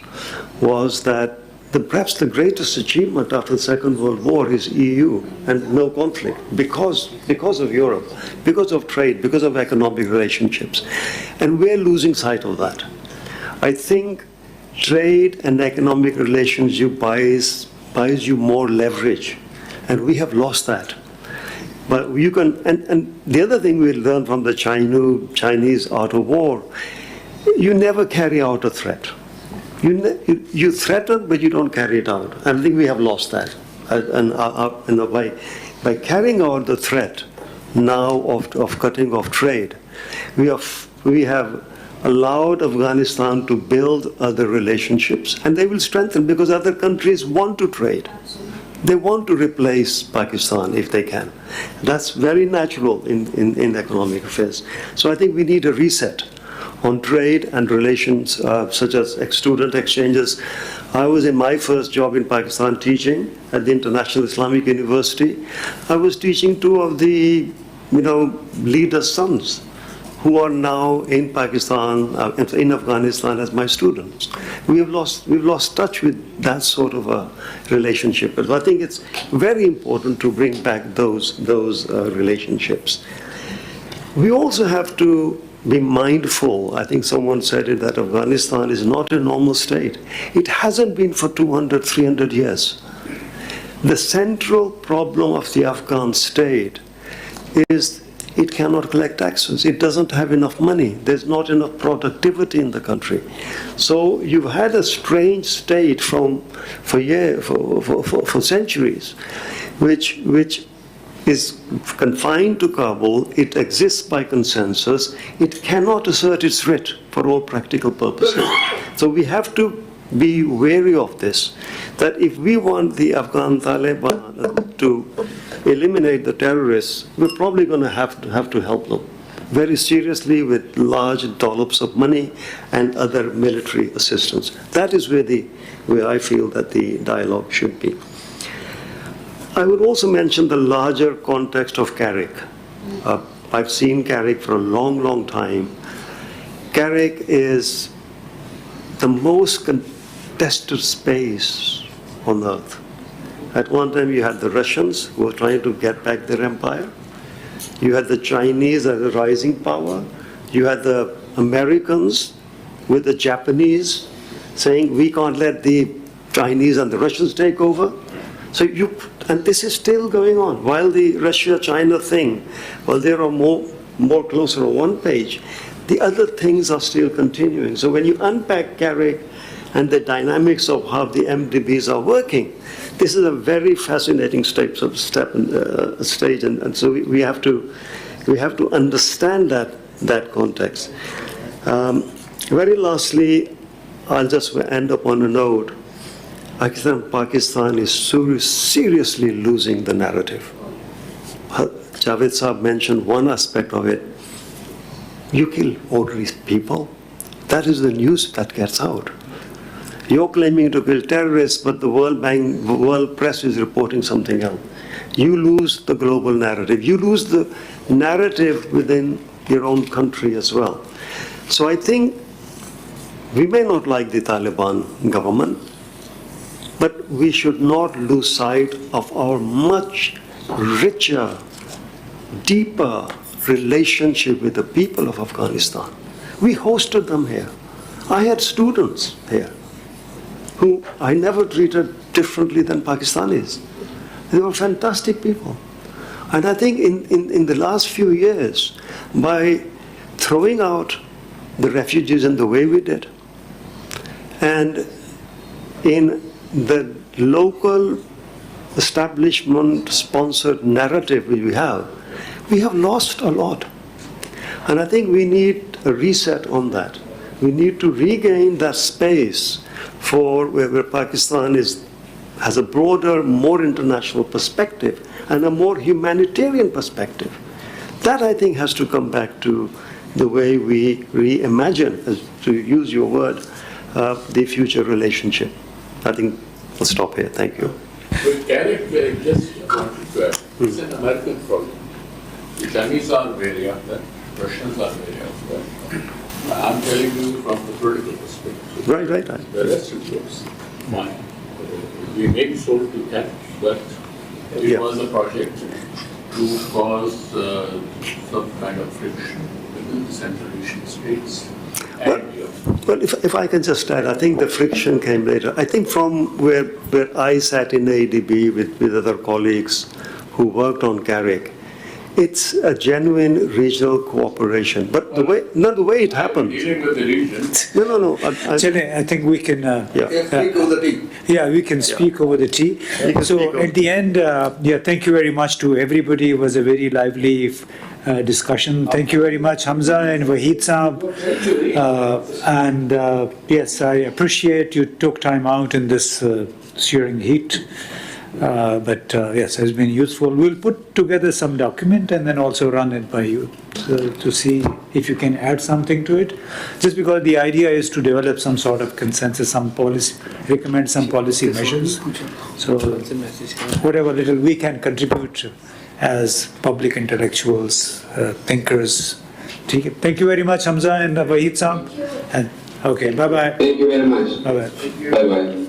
was that perhaps the greatest achievement after the Second World War is EU and no conflict because of Europe, because of trade, because of economic relationships. And we're losing sight of that. I think trade and economic relations buys you more leverage, and we have lost that. But you can, and the other thing we learned from the Chinese art of war, you never carry out a threat. You threaten, but you don't carry it out. I think we have lost that. And by carrying out the threat now of cutting off trade, we have allowed Afghanistan to build other relationships, and they will strengthen because other countries want to trade. They want to replace Pakistan if they can. That's very natural in economic affairs. So I think we need a reset on trade and relations, such as student exchanges. I was in my first job in Pakistan teaching at the International Islamic University. I was teaching two of the leaders' sons who are now in Pakistan, in Afghanistan as my students. We've lost touch with that sort of a relationship. But I think it's very important to bring back those relationships. We also have to be mindful. I think someone said it, that Afghanistan is not a normal state. It hasn't been for 200, 300 years. The central problem of the Afghan state is it cannot collect taxes. It doesn't have enough money. There's not enough productivity in the country. So you've had a strange state for centuries, which is confined to Kabul. It exists by consensus. It cannot assert its writ for all practical purposes. So we have to be wary of this, that if we want the Afghan Taliban to eliminate the terrorists, we're probably going to have to help them very seriously with large dollops of money and other military assistance. That is where I feel that the dialogue should be. I would also mention the larger context of Carrick. I've seen Carrick for a long, long time. Carrick is the most contested space on earth. At one time you had the Russians who were trying to get back their empire. You had the Chinese as a rising power. You had the Americans with the Japanese saying we can't let the Chinese and the Russians take over. And this is still going on. While the Russia-China thing, well, there are more closer on one page, the other things are still continuing. So when you unpack Carrick and the dynamics of how the MDBs are working, this is a very fascinating stage, and so we have to understand that context. Very lastly, I'll just end up on a note. Pakistan is seriously losing the narrative. Javed Saab mentioned one aspect of it. You kill ordinary people. That is the news that gets out. You're claiming to kill terrorists, but the world press is reporting something else. You lose the global narrative. You lose the narrative within your own country as well. So I think we may not like the Taliban government, but we should not lose sight of our much richer, deeper relationship with the people of Afghanistan. We hosted them here. I had students here who I never treated differently than Pakistanis. They were fantastic people. And I think in the last few years, by throwing out the refugees in the way we did, and in the local establishment-sponsored narrative we have lost a lot. And I think we need a reset on that. We need to regain that space for where Pakistan has a broader, more international perspective and a more humanitarian perspective. That, I think, has to come back to the way we reimagine, to use your word, the future relationship. I think I'll stop here. Thank you. With Carrick, just wanted to add, it's an American problem. The Chinese are wary of that, Russians are wary of that. I'm telling you from the political perspective. Right. The rest of yours, mine. We may be sold to Carrick, but it was a project to cause some kind of friction within the Central Asian states. Well, if I can just add, I think the friction came later. I think from where I sat in ADB with other colleagues who worked on Carrick, it's a genuine regional cooperation. But the way it happened. Dealing with the region. No. I think we can. Speak over the tea. Yeah, we can speak over the tea. So at the end, thank you very much to everybody. It was a very lively discussion. Thank you very much, Hamza and Wahid Saab. Yes, I appreciate you took time out in this searing heat. Yes, it's been useful. We'll put together some document and then also run it by you to see if you can add something to it. Just because the idea is to develop some sort of consensus, recommend some policy measures. So whatever little we can contribute as public intellectuals, thinkers, ठीक है, thank you very much Hamza and Wahid Saab, and okay, bye bye. Thank you very much. Bye bye. Bye bye.